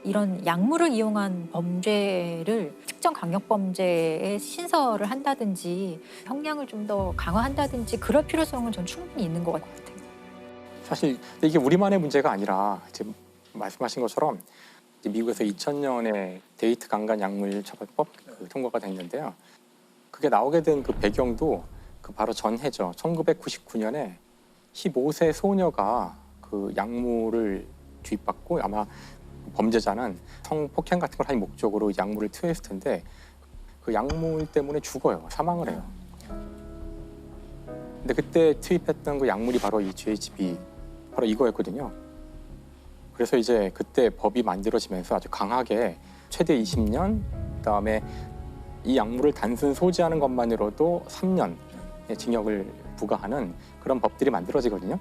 이런 약물을 이용한 범죄를 특정 강력범죄에 신설을 한다든지 형량을 좀 더 강화한다든지 그럴 필요성은 전 충분히 있는 것 같아요. 사실 이게 우리만의 문제가 아니라 지금 말씀하신 것처럼 미국에서 2000년에 데이트 강간 약물 처벌법 통과가 됐는데요. 그게 나오게 된 그 배경도 그 바로 전해죠. 1999년에 15세 소녀가 그 약물을 주입받고 아마 범죄자는 성폭행 같은 걸 할 목적으로 약물을 투여했을 텐데 그 약물 때문에 죽어요. 사망을 해요. 근데 그때 투입했던 그 약물이 바로 이 GHB, 바로 이거였거든요. 그래서 이제 그때 법이 만들어지면서 아주 강하게 최대 20년, 그다음에 이 약물을 단순 소지하는 것만으로도 3년의 징역을 부과하는 그런 법들이 만들어지거든요.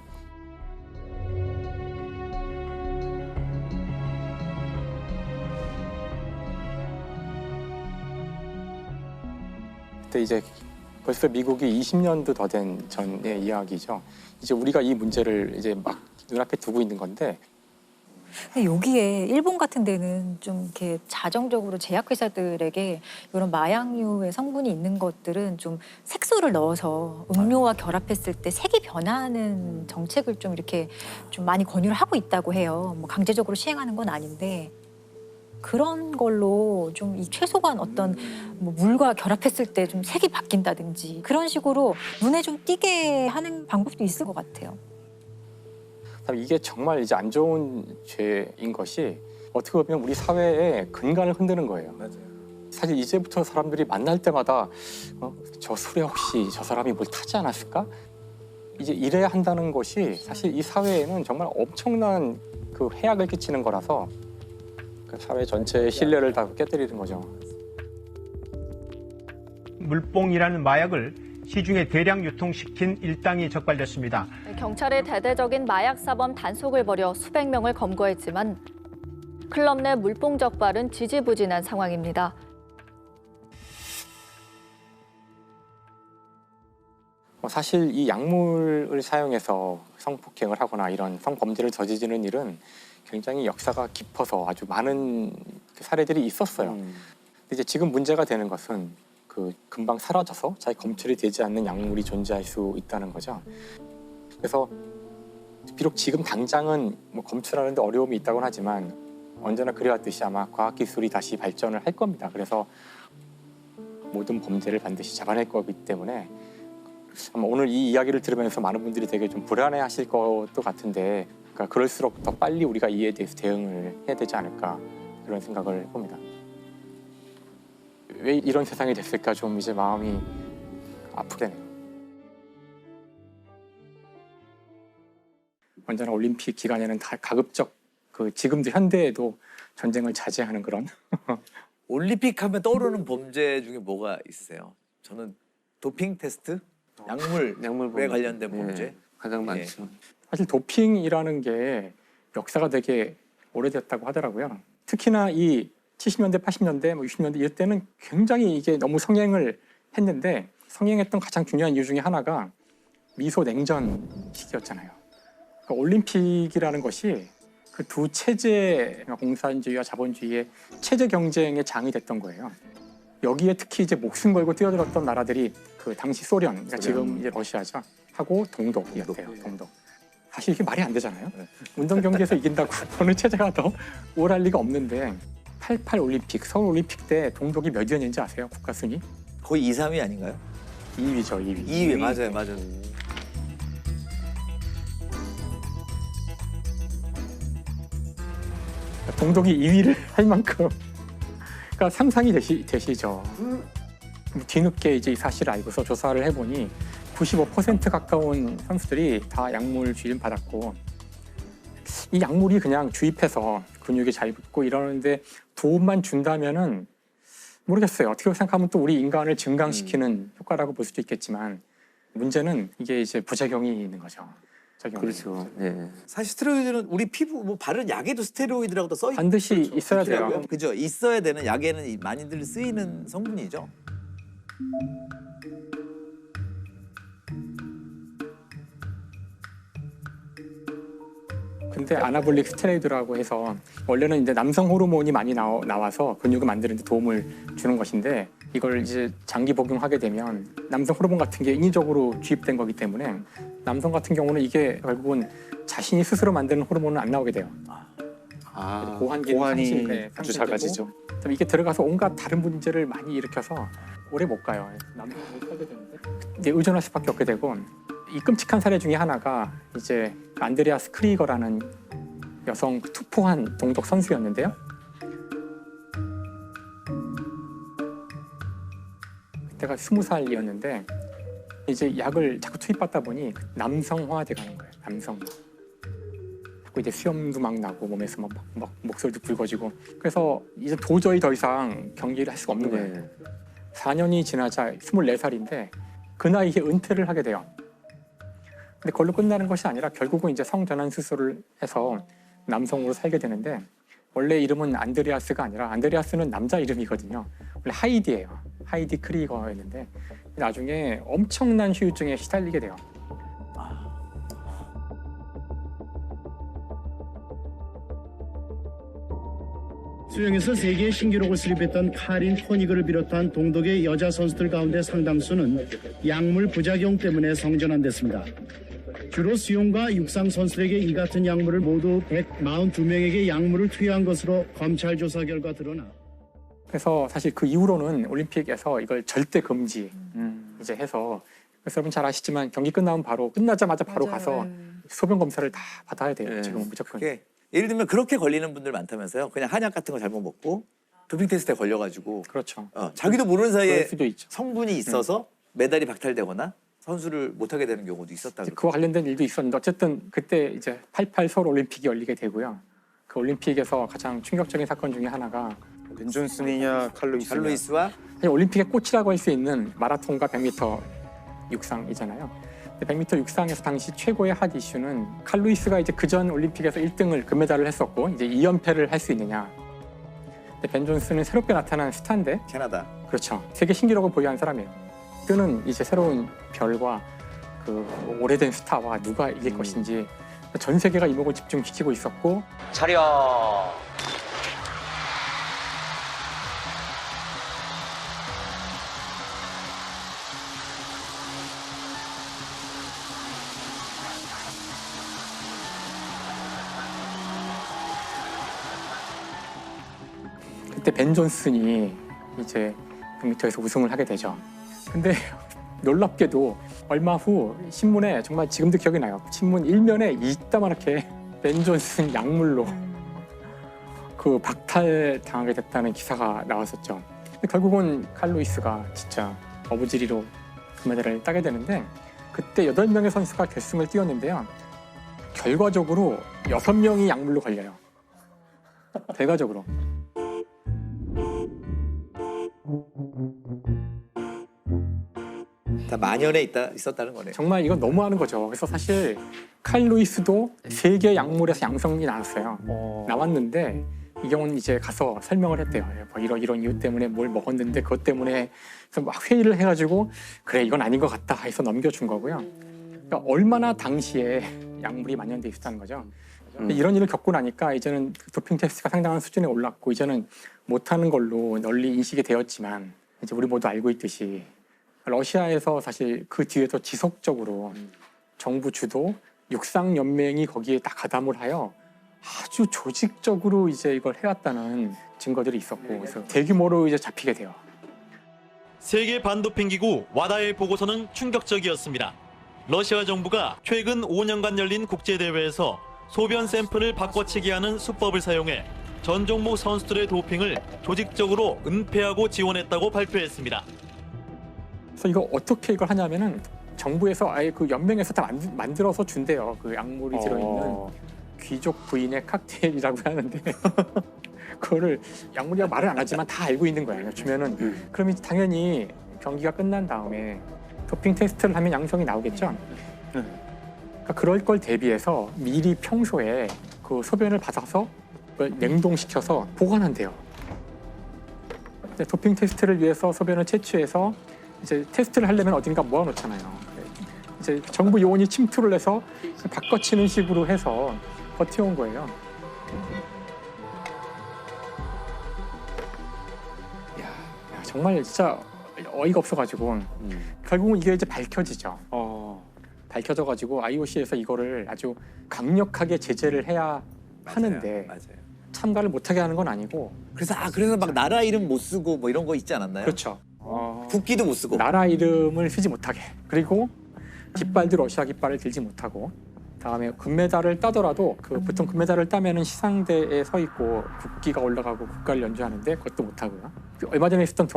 그때 이제 벌써 미국이 20년도 더 된 전의 이야기죠. 이제 우리가 이 문제를 이제 막 눈앞에 두고 있는 건데 근데 여기에 일본 같은 데는 좀 이렇게 자정적으로 제약회사들에게 이런 마약류의 성분이 있는 것들은 좀 색소를 넣어서 음료와 결합했을 때 색이 변하는 정책을 좀 이렇게 좀 많이 권유를 하고 있다고 해요. 뭐 강제적으로 시행하는 건 아닌데 그런 걸로 좀 이 최소한 어떤 뭐 물과 결합했을 때 좀 색이 바뀐다든지 그런 식으로 눈에 좀 띄게 하는 방법도 있을 것 같아요. 이게 정말 이제 안 좋은 죄인 것이 어떻게 보면 우리 사회의 근간을 흔드는 거예요. 사실 이제부터 사람들이 만날 때마다 저 술에 혹시 저 사람이 뭘 타지 않았을까? 이제 이래야 한다는 것이 사실 이 사회에는 정말 엄청난 그 해악을 끼치는 거라서 그 사회 전체의 신뢰를 다 깨뜨리는 거죠. 물뽕이라는 마약을 시중에 대량 유통시킨 일당이 적발됐습니다. 경찰이 대대적인 마약 사범 단속을 벌여 수백 명을 검거했지만 클럽 내 물뽕 적발은 지지부진한 상황입니다. 사실 이 약물을 사용해서 성폭행을 하거나 이런 성범죄를 저지르는 일은 굉장히 역사가 깊어서 아주 많은 사례들이 있었어요. 근데 이제 지금 문제가 되는 것은 그 금방 사라져서 잘 검출이 되지 않는 약물이 존재할 수 있다는 거죠. 그래서 비록 지금 당장은 뭐 검출하는데 어려움이 있다고는 하지만 언제나 그래왔듯이 아마 과학기술이 다시 발전을 할 겁니다. 그래서 모든 범죄를 반드시 잡아낼 거기 때문에 아마 오늘 이 이야기를 들으면서 많은 분들이 되게 좀 불안해하실 것도 같은데 그러니까 그럴수록 더 빨리 우리가 이에 대해서 대응을 해야 되지 않을까 그런 생각을 해봅니다. 왜 이런 세상이 됐을까 좀 이제 마음이 아프게 돼요. 언제나 올림픽 기간에는 다 가급적 그 지금도 현대에도 전쟁을 자제하는 그런 올림픽 하면 떠오르는 범죄 중에 뭐가 있으세요? 저는 도핑 테스트, 약물에 관련된 범죄 가장 많죠. 사실 도핑이라는 게 역사가 되게 오래됐다고 하더라고요. 특히나 이 70년대, 80년대, 뭐 60년대 이럴 때는 굉장히 이게 너무 성행을 했는데 성행했던 가장 중요한 이유 중에 하나가 미소 냉전 시기였잖아요. 그러니까 올림픽이라는 것이 그 두 체제, 공산주의와 자본주의의 체제 경쟁의 장이 됐던 거예요. 여기에 특히 이제 목숨 걸고 뛰어들었던 나라들이 그 당시 소련, 그러니까 지금 이제 러시아죠, 하고 동독이었대요. 동독. 사실 이게 말이 안 되잖아요. 운동 경기에서 이긴다고 어느 체제가 더 우월할 리가 없는데 88 올림픽, 서울 올림픽 때 동독이 몇 위였는지 아세요? 국가 순위? 거의 2, 3위 아닌가요? 2위죠, 2위. 2위 맞아요, 맞아요. 동독이 2위를 할 만큼, 그러니까 상상이 되시죠. 뒤늦게 이제 이 사실을 알고서 조사를 해보니 95% 가까운 선수들이 다 약물 주입 받았고, 이 약물이 그냥 주입해서 근육이 잘 붙고 이러는데 도움만 준다면은 모르겠어요. 어떻게 생각하면 또 우리 인간을 증강시키는 효과라고 볼 수도 있겠지만 문제는 이게 이제 부작용이 있는 거죠. 그렇죠. 네. 사실 스테로이드는 우리 피부 뭐 바른 약에도 스테로이드라고 써 있죠. 반드시 있어야 돼요. 그죠? 있어야 되는 약에는 많이들 쓰이는 성분이죠. 근데 아나볼릭 스테로이드라고 해서 원래는 이제 남성 호르몬이 많이 나와서 근육을 만드는 데 도움을 주는 것인데 이걸 이제 장기 복용하게 되면 남성 호르몬 같은 게 인위적으로 주입된 거기 때문에 남성 같은 경우는 이게 결국은 자신이 스스로 만드는 호르몬은 안 나오게 돼요. 고환이 아주 작아지죠. 이게 들어가서 온갖 다른 문제를 많이 일으켜서 오래 못 가요. 남성 못 살게 되는데 이제 의존할 수밖에 없게 되고, 이 끔찍한 사례 중에 하나가 이제 안드레아스 크리거라는 여성 투포한 동독 선수였는데요. 그때가 20살이었는데 이제 약을 자꾸 투입받다 보니 남성화돼 가는 거예요. 남성화. 자꾸 이제 수염도 막 나고 몸에서 막 목소리도 굵어지고, 그래서 이제 도저히 더 이상 경기를 할 수가 없는 거예요. 4년이 지나자 24살인데 그 나이에 은퇴를 하게 돼요. 근데 그걸로 끝나는 것이 아니라 결국은 이제 성전환 수술을 해서 남성으로 살게 되는데 원래 이름은 안드레아스가 아니라 안드레아스는 남자 이름이거든요. 원래 하이디예요. 하이디 크리거였는데 나중에 엄청난 후유증에 시달리게 돼요. 수영에서 세계 신기록을 수립했던 카린 토니그를 비롯한 동독의 여자 선수들 가운데 상당수는 약물 부작용 때문에 성전환됐습니다. 주로 수영과 육상 선수들에게 이 같은 약물을 모두 142명에게 약물을 투여한 것으로 검찰 조사 결과 드러나. 그래서 사실 그 이후로는 올림픽에서 이걸 절대 금지 이제 해서 그래서 여러분 잘 아시지만 경기 끝나면 바로 끝나자마자 바로 가서 소변 검사를 다 받아야 돼요. 지금 무조건. 예를 들면 그렇게 걸리는 분들 많다면서요. 그냥 한약 같은 거 잘못 먹고 도핑 테스트에 걸려가지고 그렇죠. 자기도 모르는 사이에 수도 있죠. 성분이 있어서 메달이 박탈되거나 선수를 못하게 되는 경우도 있었다. 그와 관련된 일도 있었는데 어쨌든 그때 이제 88 서울 올림픽이 열리게 되고요. 그 올림픽에서 가장 충격적인 사건 중에 하나가 벤 존슨이냐 칼로이스와 올림픽의 꽃이라고 할 수 있는 마라톤과 100m 육상이잖아요. 100m 육상에서 당시 최고의 핫 이슈는 칼루이스가 이제 그전 올림픽에서 1등을 금메달을 했었고 이제 2연패를 할 수 있느냐. 근데 벤 존슨은 새롭게 나타난 스타인데 캐나다. 그렇죠. 세계 신기록을 보유한 사람이에요. 뜨는 이제 새로운 별과 그 오래된 스타와 누가 이길 것인지 전 세계가 이목을 집중시키고 있었고. 차려. 그때 벤 존슨이 이제 100m에서 우승을 하게 되죠. 근데 놀랍게도 얼마 후 신문에 정말 지금도 기억이 나요. 신문 1면에 이따만하게 벤 존슨 약물로 그 박탈당하게 됐다는 기사가 나왔었죠. 근데 결국은 칼루이스가 진짜 어부지리로 금메달을 따게 되는데 그때 8명의 선수가 결승을 뛰었는데요. 결과적으로 6명이 약물로 걸려요. 결과적으로. 다 만연에 있었다는 거네요. 정말 이건 너무하는 거죠. 그래서 사실 칼루이스도 세계 약물에서 양성이 나왔어요. 나왔는데 이 경우는 이제 가서 설명을 했대요. 뭐 이런 이유 때문에 뭘 먹었는데 그것 때문에 그래서 막 회의를 해가지고 그래 이건 아닌 것 같다 해서 넘겨준 거고요. 그러니까 얼마나 당시에 약물이 만연돼 있었다는 거죠. 이런 일을 겪고 나니까 이제는 도핑 테스트가 상당한 수준에 올랐고 이제는 못하는 걸로 널리 인식이 되었지만 이제 우리 모두 알고 있듯이 러시아에서 사실 그 뒤에도 지속적으로 정부 주도 육상연맹이 거기에 딱 가담을 하여 아주 조직적으로 이제 이걸 해왔다는 증거들이 있었고 그래서 대규모로 이제 잡히게 돼요. 세계 반도핑 기구 와다의 보고서는 충격적이었습니다. 러시아 정부가 최근 5년간 열린 국제 대회에서 소변 샘플을 바꿔치기 하는 수법을 사용해 전 종목 선수들의 도핑을 조직적으로 은폐하고 지원했다고 발표했습니다. 그래서 이거 어떻게 이걸 하냐면은 정부에서 아예 그 연맹에서 다 만들어서 준대요. 그 약물이 들어있는 귀족 부인의 칵테일이라고 하는데 그거를 약물이라고 말을 안 하지만 다 알고 있는 거예요. 주면은 그러면 당연히 경기가 끝난 다음에 도핑 테스트를 하면 양성이 나오겠죠. 그러니까 그럴 걸 대비해서 미리 평소에 그 소변을 받아서 냉동시켜서 보관한대요. 도핑 테스트를 위해서 소변을 채취해서 이제 테스트를 하려면 어딘가 모아놓잖아요. 이제 정부 요원이 침투를 해서 바꿔치는 식으로 해서 버텨온 거예요. 야, 정말 진짜 어이가 없어가지고 결국은 이게 이제 밝혀지죠. 밝혀져가지고 IOC에서 이거를 아주 강력하게 제재를 해야 하는데 참가를 못하게 하는 건 아니고. 그래서 막 나라 이름 못 쓰고 뭐 이런 거 있지 않았나요? 그렇죠. 국기도 못 쓰고. 나라 이름을 쓰지 못하게. 그리고 깃발도 러시아 깃발을 들지 못하고. 다음에 금메달을 따더라도 그 보통 금메달을 따면은 시상대에 서 있고 국기가 올라가고 국가를 연주하는데 그것도 못하고요. 얼마 전에 있었던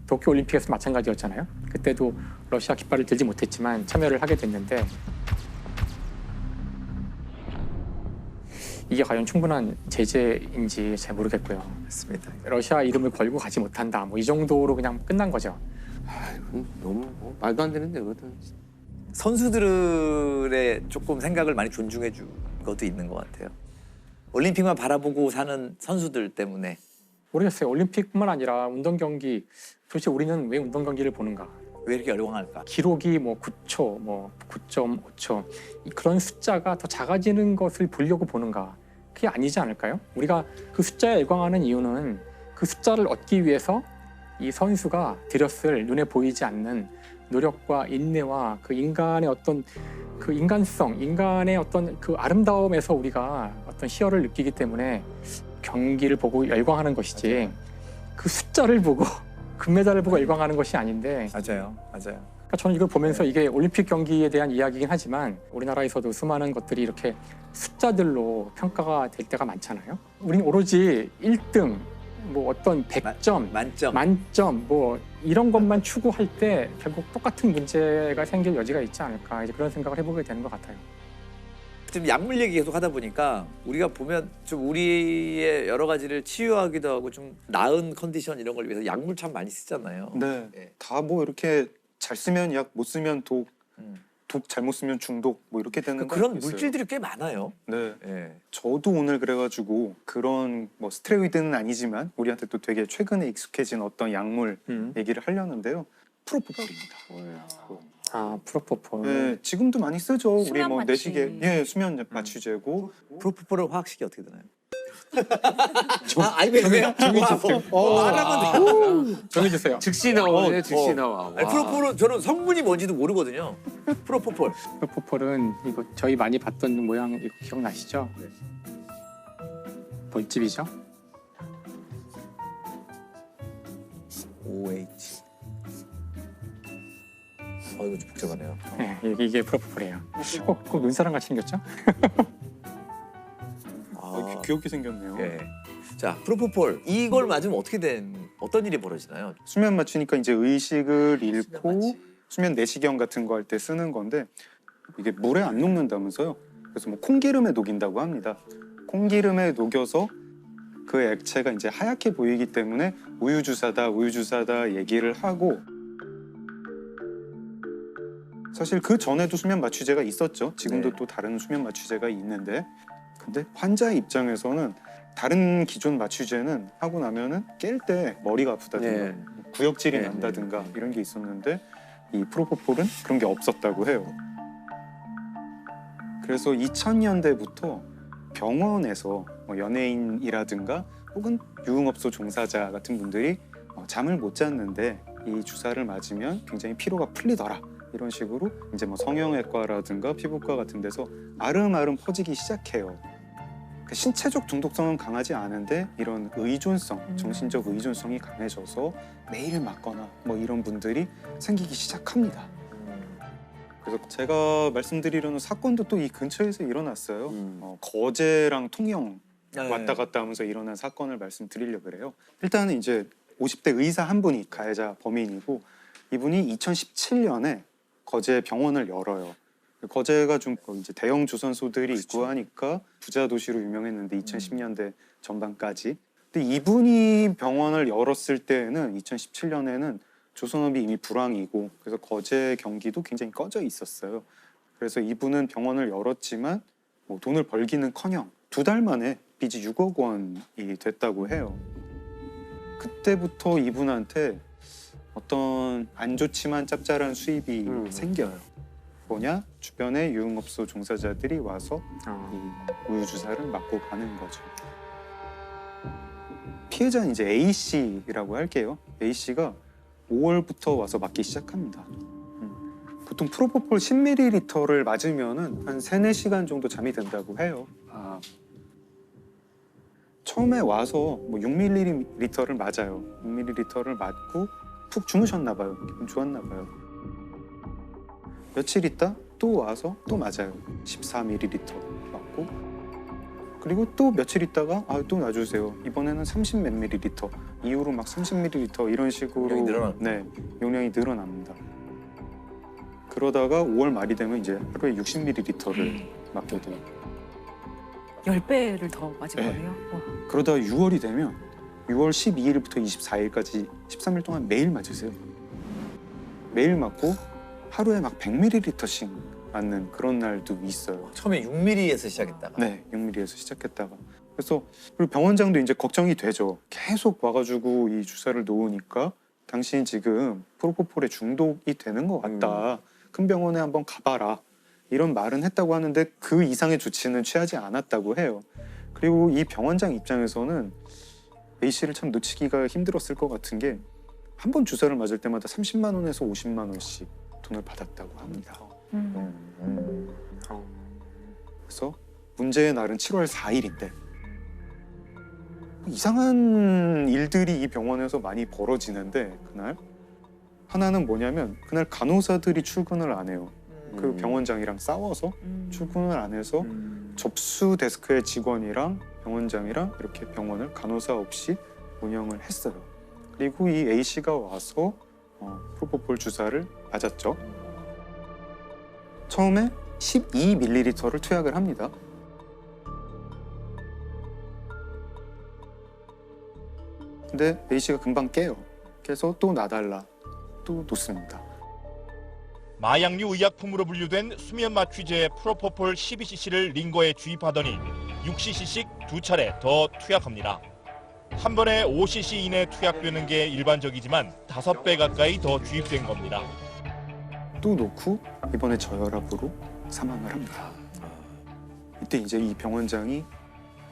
도쿄 올림픽에서 마찬가지였잖아요. 그때도 러시아 깃발을 들지 못했지만 참여를 하게 됐는데 이게 과연 충분한 제재인지 잘 모르겠고요. 맞습니다. 러시아 이름을 걸고 가지 못한다. 뭐 이 정도로 그냥 끝난 거죠. 너무 말도 안 되는데 그것도. 선수들의 조금 생각을 많이 존중해 준 것도 있는 것 같아요. 올림픽만 바라보고 사는 선수들 때문에. 모르겠어요. 올림픽뿐만 아니라 운동 경기 도대체 우리는 왜 운동 경기를 보는가? 왜 이렇게 열광할까? 기록이 뭐 9초, 뭐 9.5초 그런 숫자가 더 작아지는 것을 보려고 보는가? 그게 아니지 않을까요? 우리가 그 숫자에 열광하는 이유는 그 숫자를 얻기 위해서 이 선수가 들였을 눈에 보이지 않는 노력과 인내와 그 인간의 어떤 그 인간성, 인간의 어떤 그 아름다움에서 우리가 어떤 희열을 느끼기 때문에 경기를 보고 열광하는 것이지 그 숫자를 보고 금메달을 보고 열광하는 것이 아닌데 맞아요. 그러니까 저는 이걸 보면서 이게 올림픽 경기에 대한 이야기이긴 하지만 우리나라에서도 수많은 것들이 이렇게 숫자들로 평가가 될 때가 많잖아요. 우리는 오로지 1등, 뭐 어떤 100점, 만점 뭐 이런 것만 추구할 때 결국 똑같은 문제가 생길 여지가 있지 않을까 이제 그런 생각을 해보게 되는 것 같아요. 지금 약물 얘기 계속 하다 보니까 우리가 보면 좀 우리의 여러 가지를 치유하기도 하고 좀 나은 컨디션 이런 걸 위해서 약물 참 많이 쓰잖아요. 네. 다 뭐 이렇게 잘 쓰면 약, 못 쓰면 독, 독 잘못 쓰면 중독 뭐 이렇게 되는 그런 거 있어요. 물질들이 꽤 많아요. 네. 예. 저도 오늘 그래가지고 그런 뭐 스테로이드는 아니지만 우리한테 또 되게 최근에 익숙해진 어떤 약물 얘기를 하려는데요. 프로포폴입니다. 아, 프로포폴. 네, 지금도 많이 쓰죠. 우리 수면 뭐 마취. 내시계, 예, 수면 마취제고. 프로포폴은 화학식이 어떻게 되나요? 정해주세요. 정해주세요. 즉시 나오네, 즉시 나와. 아니, 프로포폴은 저는 성분이 뭔지도 모르거든요. 프로포폴. 프로포폴은 이거 저희 많이 봤던 모양 이거 기억나시죠? 벌집이죠? OH. 이거 좀 복잡하네요. 네, 이게 프로포폴이에요. 꼭 눈사람 같이 생겼죠? 귀엽게 생겼네요. 예. 자, 프로포폴 이걸 맞으면 어떤 일이 벌어지나요? 수면 마취니까 이제 의식을 잃고 수면 내시경 같은 거 할 때 쓰는 건데 이게 물에 안 녹는다면서요. 그래서 뭐 콩기름에 녹인다고 합니다. 콩기름에 녹여서 그 액체가 이제 하얗게 보이기 때문에 우유주사다 얘기를 하고 사실 그 전에도 수면 마취제가 있었죠. 지금도 또 다른 수면 마취제가 있는데 근데 환자 입장에서는 다른 기존 마취제는 하고 나면은 깰 때 머리가 아프다든가 구역질이 난다든가 이런 게 있었는데 이 프로포폴은 그런 게 없었다고 해요. 그래서 2000년대부터 병원에서 뭐 연예인이라든가 혹은 유흥업소 종사자 같은 분들이 잠을 못 잤는데 이 주사를 맞으면 굉장히 피로가 풀리더라. 이런 식으로 이제 뭐 성형외과라든가 피부과 같은 데서 아름아름 퍼지기 시작해요. 신체적 중독성은 강하지 않은데 이런 의존성, 정신적 의존성이 강해져서 매일 맞거나 뭐 이런 분들이 생기기 시작합니다. 그래서 제가 말씀드리려는 사건도 또 이 근처에서 일어났어요. 거제랑 통영 왔다 갔다 하면서 일어난 사건을 말씀드리려고 그래요. 일단은 이제 50대 의사 한 분이 가해자 범인이고 이분이 2017년에 거제 병원을 열어요. 거제가 좀 이제 대형 조선소들이 있고 하니까 부자 도시로 유명했는데 2010년대 전반까지. 근데 이분이 병원을 열었을 때는 2017년에는 조선업이 이미 불황이고 그래서 거제 경기도 굉장히 꺼져 있었어요. 그래서 이분은 병원을 열었지만 뭐 돈을 벌기는커녕 2달 만에 빚이 6억 원이 됐다고 해요. 그때부터 이분한테 어떤 안 좋지만 짭짤한 수입이 생겨요. 뭐냐? 주변에 유흥업소 종사자들이 와서 이 우유주사를 맞고 가는 거죠. 피해자는 이제 A씨라고 할게요. A씨가 5월부터 와서 맞기 시작합니다. 보통 프로포폴 10ml를 맞으면은 한 3-4시간 정도 잠이 든다고 해요. 처음에 와서 뭐 6ml를 맞아요. 6ml를 맞고 푹 주무셨나 봐요. 기분 좋았나 봐요. 며칠 있다 또 와서 또 맞아요. 14ml 맞고 그리고 또 며칠 있다가 또 놔주세요. 이번에는 30몇 ml 이후로 막 30ml 이런 식으로 용량이 늘어납니다. 그러다가 5월 말이 되면 이제 하루에 60ml를 맞게 돼요. 10배를 더 맞은 네. 거네요. 와. 그러다가 6월이 되면 6월 12일부터 24일까지 13일 동안 매일 맞으세요. 매일 맞고 하루에 막 100ml씩 맞는 그런 날도 있어요. 처음에 6mm에서 시작했다가. 네, 6mm에서 시작했다가. 그래서 그리고 병원장도 이제 걱정이 되죠. 계속 와가지고 이 주사를 놓으니까 당신 지금 프로포폴에 중독이 되는 것 같다. 큰 병원에 한번 가봐라. 이런 말은 했다고 하는데 그 이상의 조치는 취하지 않았다고 해요. 그리고 이 병원장 입장에서는 A 씨를 참 놓치기가 힘들었을 것 같은 게 한 번 주사를 맞을 때마다 30만 원에서 50만 원씩 돈을 받았다고 합니다. 그래서 문제의 날은 7월 4일인데 이상한 일들이 이 병원에서 많이 벌어지는데 그날 하나는 뭐냐면 그날 간호사들이 출근을 안 해요. 그 병원장이랑 싸워서 출근을 안 해서 접수 데스크의 직원이랑 병원장이랑 이렇게 병원을 간호사 없이 운영을 했어요. 그리고 이 A 씨가 와서 프로포폴 주사를 맞았죠. 처음에 12ml를 투약을 합니다. 근데 A 씨가 금방 깨요. 깨서 또 놔달라. 또 놓습니다. 마약류 의약품으로 분류된 수면 마취제 프로포폴 12cc를 링거에 주입하더니 6cc씩 2차례 더 투약합니다. 한 번에 5cc 이내 투약되는 게 일반적이지만 5배 가까이 더 주입된 겁니다. 또 놓고 이번에 저혈압으로 사망을 합니다. 이때 이제 이 병원장이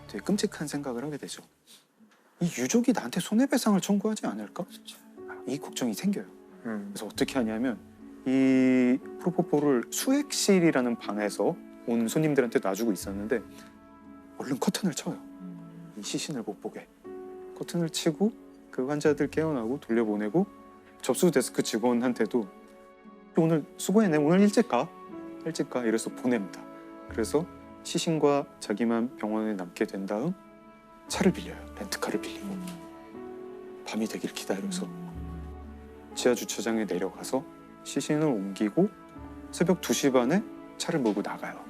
되게 끔찍한 생각을 하게 되죠. 이 유족이 나한테 손해배상을 청구하지 않을까? 이 걱정이 생겨요. 그래서 어떻게 하냐면 이 프로포폴을 수액실이라는 방에서 온 손님들한테 놔주고 있었는데 얼른 커튼을 쳐요. 이 시신을 못 보게. 커튼을 치고 그 환자들 깨어나고 돌려보내고 접수 데스크 직원한테도 오늘 수고했네. 오늘 일찍 가. 이래서 보냅니다. 그래서 시신과 자기만 병원에 남게 된 다음 차를 빌려요. 렌트카를 빌리고 밤이 되길 기다려서 지하 주차장에 내려가서 시신을 옮기고 새벽 2시 반에 차를 몰고 나가요.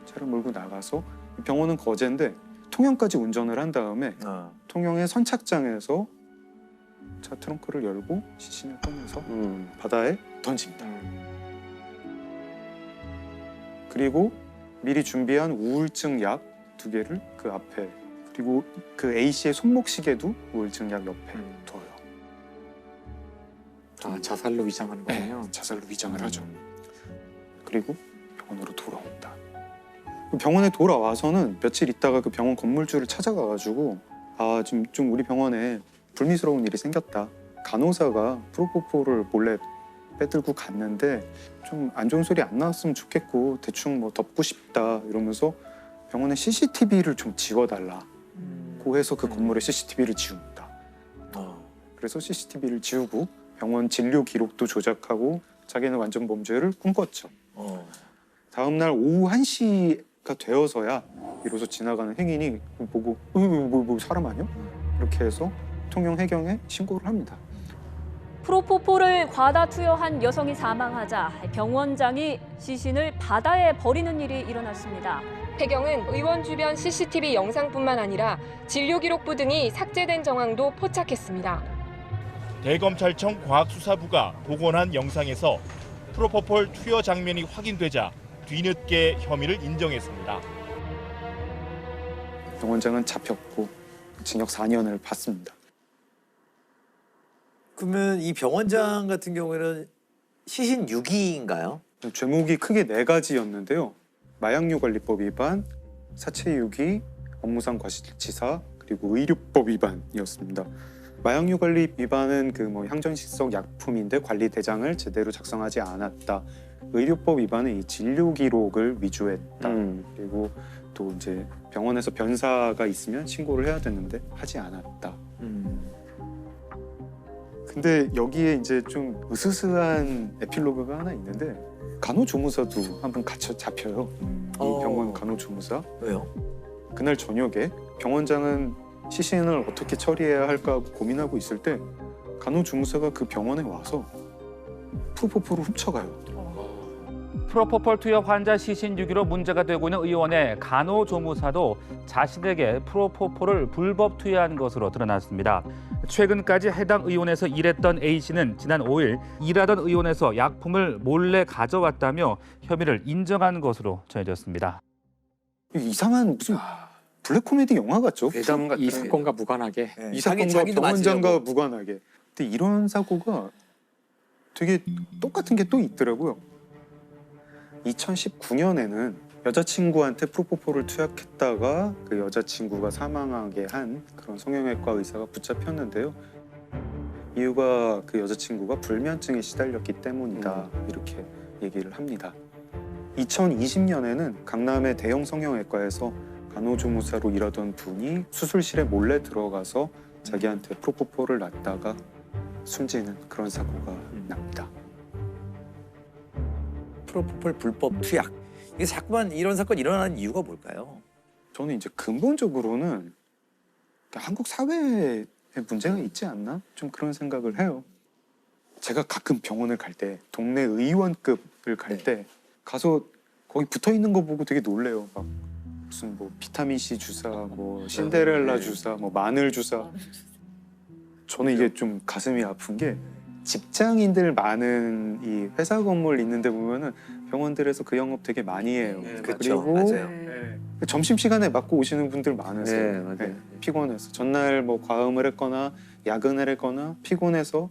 차를 몰고 나가서 병원은 거제인데 통영까지 운전을 한 다음에 통영의 선착장에서 차 트렁크를 열고 시신을 꺼내서 바다에 던집니다. 그리고 미리 준비한 우울증 약 2개를 그 앞에 그리고 그 A 씨의 손목시계도 우울증 약 옆에 둬요. 아, 자살로 위장하는 거군요. 네, 자살로 위장을 하죠. 그리고 병원으로 돌아옵니다. 병원에 돌아와서는 며칠 있다가 그 병원 건물주를 찾아가가지고 좀 우리 병원에 불미스러운 일이 생겼다. 간호사가 프로포폴을 몰래 빼들고 갔는데 좀 안 좋은 소리 안 나왔으면 좋겠고 대충 뭐 덮고 싶다 이러면서 병원에 CCTV를 좀 지워달라고 해서 그 건물에 CCTV를 지웁니다. 그래서 CCTV를 지우고 병원 진료 기록도 조작하고 자기는 완전 범죄를 꿈꿨죠. 다음 날 오후 1시가 되어서야 비로소 지나가는 행인이 보고 뭐 사람 아니야? 이렇게 해서 통영 해경에 신고를 합니다. 프로포폴을 과다 투여한 여성이 사망하자 병원장이 시신을 바다에 버리는 일이 일어났습니다. 해경은 의원 주변 CCTV 영상뿐만 아니라 진료 기록부 등이 삭제된 정황도 포착했습니다. 대검찰청 과학수사부가 복원한 영상에서 프로포폴 투여 장면이 확인되자 뒤늦게 혐의를 인정했습니다. 병원장은 잡혔고 징역 4년을 받습니다. 그러면 이 병원장 같은 경우에는 시신 유기인가요? 죄목이 크게 4가지였는데요. 마약류 관리법 위반, 사체 유기, 업무상 과실치사, 그리고 의료법 위반이었습니다. 마약류 관리 위반은 그 뭐 향정신성 약품인데 관리 대장을 제대로 작성하지 않았다. 의료법 위반은 이 진료 기록을 위조했다. 그리고 또 이제 병원에서 변사가 있으면 신고를 해야 되는데 하지 않았다. 근데 여기에 이제 좀 으스스한 에필로그가 하나 있는데 간호조무사도 한번 잡혀요. 이 병원 간호조무사. 왜요? 그날 저녁에 병원장은 시신을 어떻게 처리해야 할까 고민하고 있을 때 간호조무사가 그 병원에 와서 프로포폴을 훔쳐가요. 프로포폴 투여 환자 시신 유기로 문제가 되고 있는 의원의 간호조무사도 자신에게 프로포폴을 불법 투여한 것으로 드러났습니다. 최근까지 해당 의원에서 일했던 A씨는 지난 5일 일하던 의원에서 약품을 몰래 가져왔다며 혐의를 인정한 것으로 전해졌습니다. 이상한 무슨 블랙 코미디 영화 같죠? 대담 같은 이 사건과 무관하게. 이 사건과 병원장과 무관하게. 근데 이런 사고가 되게 똑같은 게 또 있더라고요. 2019년에는 여자친구한테 프로포폴을 투약했다가 그 여자친구가 사망하게 한 그런 성형외과 의사가 붙잡혔는데요. 이유가 그 여자친구가 불면증에 시달렸기 때문이다. 이렇게 얘기를 합니다. 2020년에는 강남의 대형 성형외과에서 간호조무사로 일하던 분이 수술실에 몰래 들어가서 자기한테 프로포폴을 놨다가 숨지는 그런 사고가 납니다. 프로포폴 불법 투약. 이게 자꾸만 이런 사건이 일어나는 이유가 뭘까요? 저는 이제 근본적으로는 한국 사회에 문제가 있지 않나? 좀 그런 생각을 해요. 제가 가끔 병원을 갈 때 동네 의원급을 갈 때 가서 거기 붙어 있는 거 보고 되게 놀래요. 막 무슨 뭐 비타민 C 주사, 뭐 신데렐라 주사, 뭐 마늘 주사. 저는 이게 좀 가슴이 아픈 게 직장인들 많은 이 회사 건물 있는데 보면은 병원들에서 그 영업 되게 많이 해요. 그렇죠. 그리고 맞아요. 점심 시간에 맞고 오시는 분들 많으세요. 네, 맞아요. 피곤해서 전날 뭐 과음을 했거나 야근을 했거나 피곤해서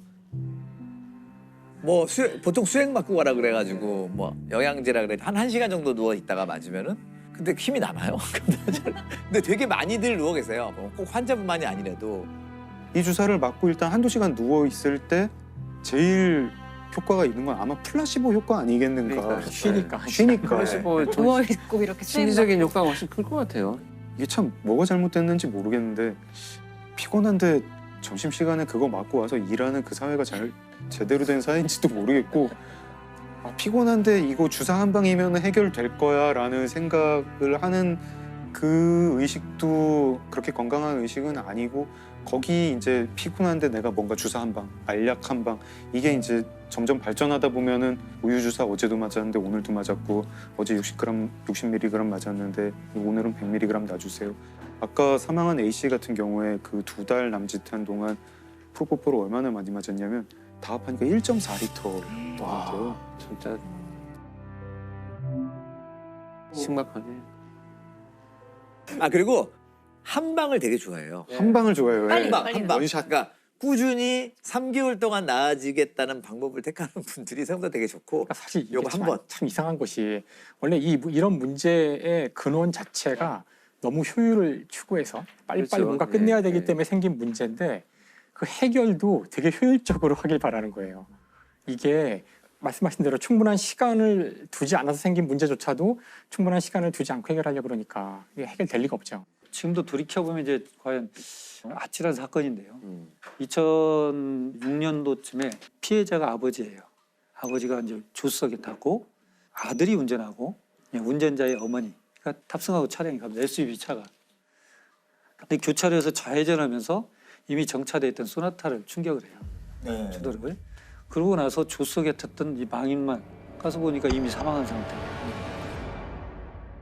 뭐 보통 수행 맞고 가라 그래가지고 뭐 영양제라 그래 한 1시간 정도 누워 있다가 맞으면은 근데 힘이 남아요. 근데 되게 많이들 누워 계세요. 꼭 환자분만이 아니라도 이 주사를 맞고 일단 한두 시간 누워 있을 때 제일 효과가 있는 건 아마 플라시보 효과 아니겠는가. 쉬니까. 플라시보 누워 있고 이렇게 심리적인 효과가 훨씬 클 것 같아요. 이게 참 뭐가 잘못됐는지 모르겠는데 피곤한데 점심시간에 그거 맞고 와서 일하는 그 사회가 제대로 된 사회인지도 모르겠고 피곤한데 이거 주사 한 방이면 해결될 거야 라는 생각을 하는 그 의식도 그렇게 건강한 의식은 아니고 거기 이제 피곤한데 내가 뭔가 주사 한 방, 알약 한 방 이게 이제 점점 발전하다 보면은 우유 주사 어제도 맞았는데 오늘도 맞았고 어제 60mg 맞았는데 오늘은 100mg 놔주세요. 아까 사망한 A씨 같은 경우에 그 2달 남짓한 동안 프로포폴을 얼마나 많이 맞았냐면 다 합하니까 1.4리터. 와, 진짜 심각하네. 아 그리고 한 방을 되게 좋아해요. 한 방을 좋아해요. 한 방. 원샷. 그러니까 꾸준히 3개월 동안 나아지겠다는 방법을 택하는 분들이 생각보다 되게 좋고 사실 이게 요거 한 번. 참 이상한 것이 원래 이런 문제의 근원 자체가 너무 효율을 추구해서 빨리빨리 그렇죠. 뭔가 끝내야 되기 때문에 생긴 문제인데 그 해결도 되게 효율적으로 하길 바라는 거예요. 이게 말씀하신 대로 충분한 시간을 두지 않아서 생긴 문제조차도 충분한 시간을 두지 않고 해결하려고 그러니까 이게 해결될 리가 없죠. 지금도 돌이켜보면 이제 과연 아찔한 사건인데요. 2006년도쯤에 피해자가 아버지예요. 아버지가 이제 조수석에 타고 아들이 운전하고 운전자의 어머니가 탑승하고 차량이 갑니다. SUV 차가. 근데 교차로에서 좌회전하면서 이미 정차돼 있던 소나타를 충격을 해요. 주도를. 그러고 나서 조수석에 탔던 이 망인만 가서 보니까 이미 사망한 상태예요.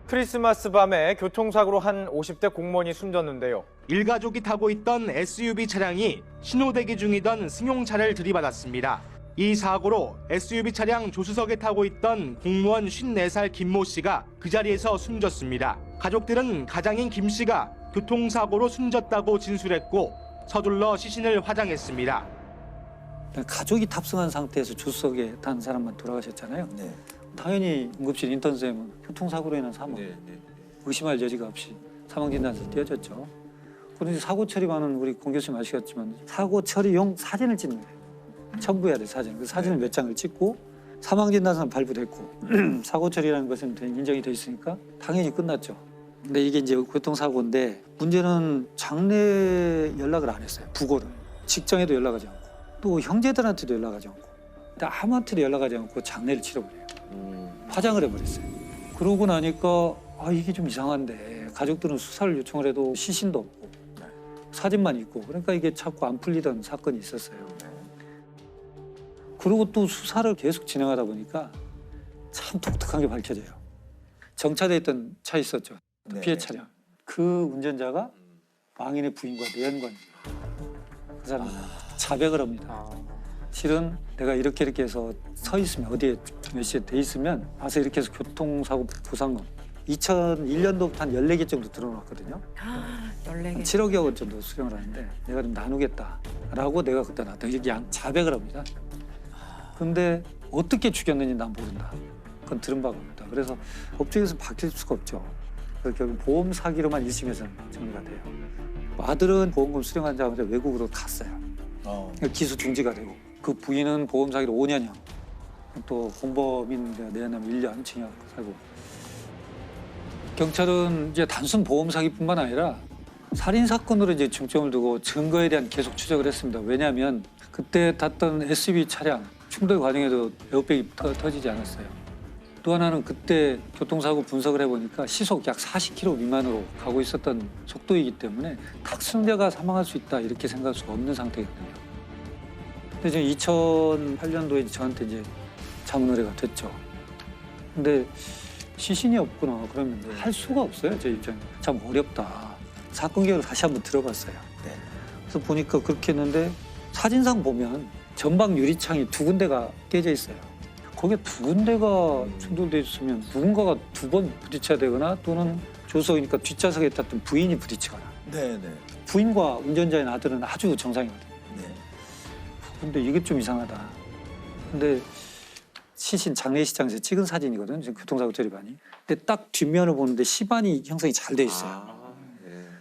크리스마스 밤에 교통사고로 한 50대 공무원이 숨졌는데요. 일가족이 타고 있던 SUV 차량이 신호대기 중이던 승용차를 들이받았습니다. 이 사고로 SUV 차량 조수석에 타고 있던 공무원 54살 김모 씨가 그 자리에서 숨졌습니다. 가족들은 가장인 김 씨가 교통사고로 숨졌다고 진술했고 서둘러 시신을 화장했습니다. 가족이 탑승한 상태에서 조수석에 탄 사람만 돌아가셨잖아요. 당연히 응급실 인턴쌤은 교통사고로 인한 사망, 의심할 여지가 없이 사망진단서 띄어졌죠. 그런데 사고 처리반은 우리 공 교수님 아시겠지만 사고 처리용 사진을 찍는 거예요. 첨부해야 돼 사진. 그 사진을 몇 장을 찍고 사망진단서는 발부됐고 사고 처리라는 것은 인정이 돼 있으니까 당연히 끝났죠. 근데 이게 이제 교통사고인데 문제는 장례 연락을 안 했어요. 부고를. 직장에도 연락하지 않고 또 형제들한테도 연락하지 않고 아무한테도 연락하지 않고 장례를 치러버려요. 화장을 해버렸어요. 그러고 나니까 이게 좀 이상한데 가족들은 수사를 요청을 해도 시신도 없고 사진만 있고 그러니까 이게 자꾸 안 풀리던 사건이 있었어요. 그리고 또 수사를 계속 진행하다 보니까 참 독특한 게 밝혀져요. 정차돼 있던 차 있었죠. 피해 차량. 그 운전자가 망인의 부인과 내연관입니다. 그 사람 자백을 합니다. 실은 내가 이렇게 해서 서 있으면 어디에 몇 시에 돼 있으면 와서 이렇게 해서 교통사고 보상금 2001년도부터 한 14개 정도 들어놨거든요. 14개. 7억여 원 정도 수령을 하는데 내가 좀 나누겠다라고 내가 그때 나왔다. 이렇게 자백을 합니다. 근데 어떻게 죽였는지 난 모른다. 그건 들은 바가 없다. 그래서 법정에서 바뀔 수가 없죠. 그래서 결국 보험 사기로만 1심에서는 정리가 돼요. 아들은 보험금 수령한 다음에 외국으로 갔어요. 그러니까 기소 중지가 되고 그 부인은 보험 사기로 5년형, 또 공범인 내연하면 1년 징역 살고. 경찰은 이제 단순 보험 사기뿐만 아니라 살인 사건으로 이제 중점을 두고 증거에 대한 계속 추적을 했습니다. 왜냐하면 그때 탔던 SUV 차량 충돌 과정에도 에어백이 터지지 않았어요. 또 하나는 그때 교통사고 분석을 해보니까 시속 약 40km 미만으로 가고 있었던 속도이기 때문에 탁승자가 사망할 수 있다 이렇게 생각할 수가 없는 상태거든요. 근데 지금 2008년도에 저한테 이제 자문 의뢰가 됐죠. 근데 시신이 없구나 그러면 할 수가 없어요. 제 입장에 참 어렵다. 사건 계획을 다시 한번 들어봤어요. 그래서 보니까 그렇게 했는데 사진상 보면 전방 유리창이 2군데가 깨져 있어요. 거기에 2군데가 충돌돼 있으면 누군가가 2번 부딪혀야 되거나 또는 조수석이니까 뒷좌석에 탔던 부인이 부딪히거나. 부인과 운전자인 아들은 아주 정상이거든요. 근데 이게 좀 이상하다. 근데 시신 장례식장에서 찍은 사진이거든요. 지금 교통사고 처리반이. 근데 딱 뒷면을 보는데 시반이 형성이 잘 돼 있어요.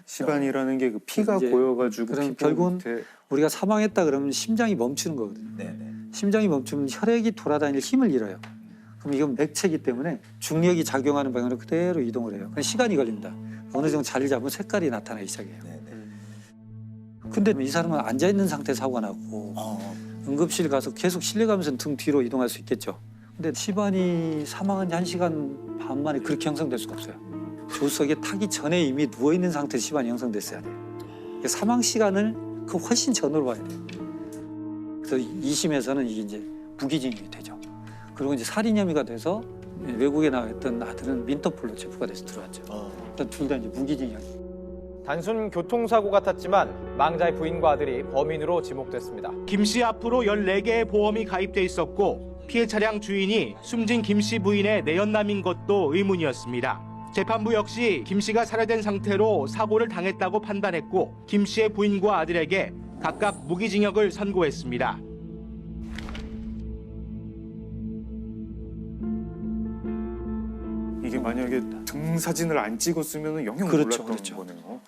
시반이라는 게 그 피가 고여가지고 그럼 피부 결국은 밑에 우리가 사망했다 그러면 심장이 멈추는 거거든요. 심장이 멈추면 혈액이 돌아다닐 힘을 잃어요. 그럼 이건 맥체이기 때문에 중력이 작용하는 방향으로 그대로 이동을 해요. 그냥 시간이 걸립니다. 어느 정도 자리를 잡으면 색깔이 나타나기 시작해요. 근데 이 사람은 앉아있는 상태에서 사고가 나고 응급실 가서 계속 실려가면서 등 뒤로 이동할 수 있겠죠. 근데 시반이 사망한 지 1시간 반 만에 그렇게 형성될 수가 없어요. 조수석에 타기 전에 이미 누워있는 상태에서 시반이 형성됐어야 돼요. 사망 시간을 그 훨씬 전으로 봐야 돼요. 그래서 2심에서는 이게 이제 무기징역이 되죠. 그리고 이제 살인 혐의가 돼서 외국에 나와 있던 아들은 민터폴로 체포가 돼서 들어왔죠. 그러니까 둘 다 이제 무기징역. 단순 교통사고 같았지만 망자의 부인과 아들이 범인으로 지목됐습니다. 김 씨 앞으로 14개의 보험이 가입돼 있었고 피해 차량 주인이 숨진 김 씨 부인의 내연남인 것도 의문이었습니다. 재판부 역시 김 씨가 살해된 상태로 사고를 당했다고 판단했고 김 씨의 부인과 아들에게 각각 무기징역을 선고했습니다. 이게 만약에 등 사진을 안 찍었으면 영영 몰랐던 거네요.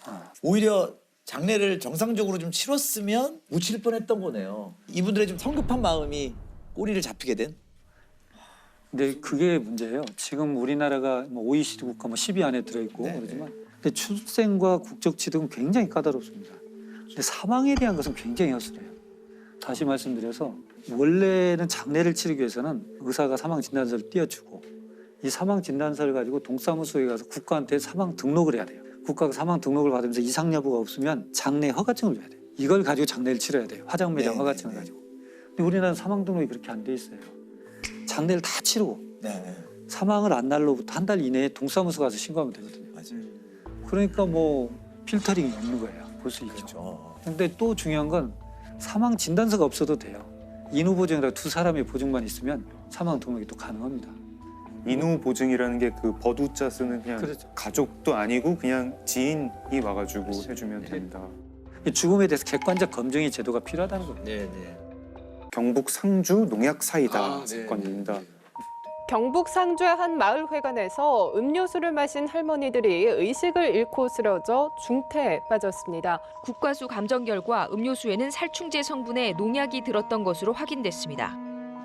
오히려 장례를 정상적으로 좀 치렀으면 묻힐 뻔했던 거네요. 이분들의 좀 성급한 마음이 꼬리를 잡히게 된. 근데 그게 문제예요. 지금 우리나라가 뭐 OECD 국가 뭐 10위 안에 들어있고 그러지만 근데 출생과 국적 취득은 굉장히 까다롭습니다. 근데 사망에 대한 것은 굉장히 허술해요. 다시 말씀드려서 원래는 장례를 치르기 위해서는 의사가 사망 진단서를 띄워주고 이 사망 진단서를 가지고 동사무소에 가서 국가한테 사망 등록을 해야 돼요. 국가가 사망 등록을 받으면서 이상 여부가 없으면 장례 허가증을 줘야 돼요. 이걸 가지고 장례를 치러야 돼요. 화장 매장 허가증을 가지고. 근데 우리나라는 사망 등록이 그렇게 안 돼 있어요. 장례를 다 치르고 사망을 한 날로부터 한 달 이내에 동사무소 가서 신고하면 되거든요. 그러니까 뭐 필터링이 없는 거예요. 볼 수 있죠. 근데 또 중요한 건 사망 진단서가 없어도 돼요. 인후 보증이라고 2사람의 보증만 있으면 사망 등록이 또 가능합니다. 인후 보증이라는 게 그 버두자 쓰는 그냥 가족도 아니고 그냥 지인이 와가지고 해주면 된다. 죽음에 대해서 객관적 검증의 제도가 필요하다는 겁니다. 경북 상주 농약 사이다 사건입니다. 경북 상주의 한 마을 회관에서 음료수를 마신 할머니들이 의식을 잃고 쓰러져 중태에 빠졌습니다. 국과수 감정 결과 음료수에는 살충제 성분의 농약이 들었던 것으로 확인됐습니다.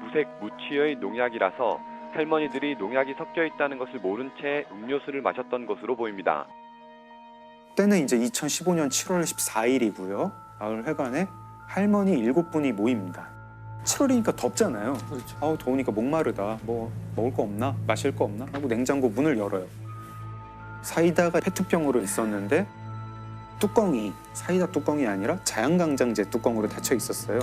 무색 무취의 농약이라서 할머니들이 농약이 섞여 있다는 것을 모른 채 음료수를 마셨던 것으로 보입니다. 때는 이제 2015년 7월 14일이고요. 마을 회관에 할머니 7분이 모입니다. 7월이니까 덥잖아요. 그렇죠. 아우 더우니까 목마르다. 뭐 먹을 거 없나? 마실 거 없나? 하고 냉장고 문을 열어요. 사이다가 페트병으로 있었는데 뚜껑이 사이다 뚜껑이 아니라 자양강장제 뚜껑으로 닫혀 있었어요.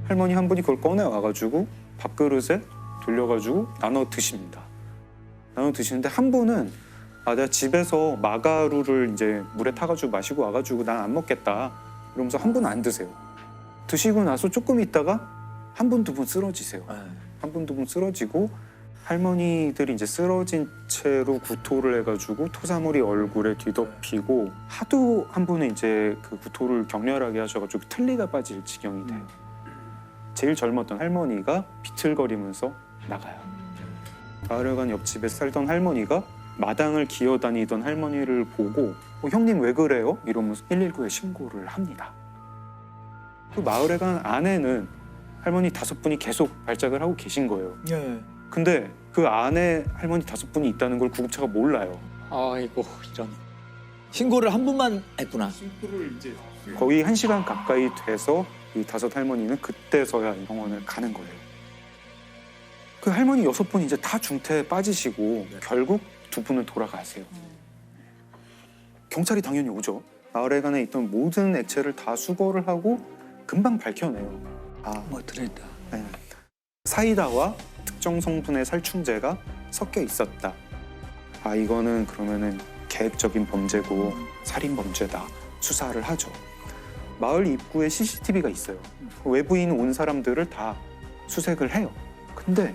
할머니 한 분이 그걸 꺼내 와가지고 밥그릇에 돌려가지고 나눠 드십니다. 나눠 드시는데 한 분은 내가 집에서 마가루를 이제 물에 타가지고 마시고 와가지고 난 안 먹겠다 이러면서 한 분은 안 드세요. 드시고 나서 조금 있다가 한 분, 두 분 쓰러지세요. 한 분, 두 분 쓰러지고 할머니들이 이제 쓰러진 채로 구토를 해가지고 토사물이 얼굴에 뒤덮이고 하도 한 분은 이제 그 구토를 격렬하게 하셔가지고 틀니가 빠질 지경이 돼요. 제일 젊었던 할머니가 비틀거리면서 나가요. 마을회관 옆집에 살던 할머니가 마당을 기어다니던 할머니를 보고 형님 왜 그래요? 이러면서 119에 신고를 합니다. 그 마을회관 안에는 할머니 5분이 계속 발작을 하고 계신 거예요. 근데 그 안에 할머니 5분이 있다는 걸 구급차가 몰라요. 아이고 이런. 신고를 한 분만 했구나. 거의 1시간 가까이 돼서 이 5 할머니는 그때서야 병원을 가는 거예요. 그 할머니 6분 이제 다 중태에 빠지시고 결국 2분은 돌아가세요. 경찰이 당연히 오죠. 마을회관에 있던 모든 액체를 다 수거를 하고 금방 밝혀내요. 뭐 들어있다. 네. 사이다와 특정 성분의 살충제가 섞여 있었다. 이거는 그러면은 계획적인 범죄고 살인 범죄다. 수사를 하죠. 마을 입구에 CCTV가 있어요. 외부인 온 사람들을 다 수색을 해요. 근데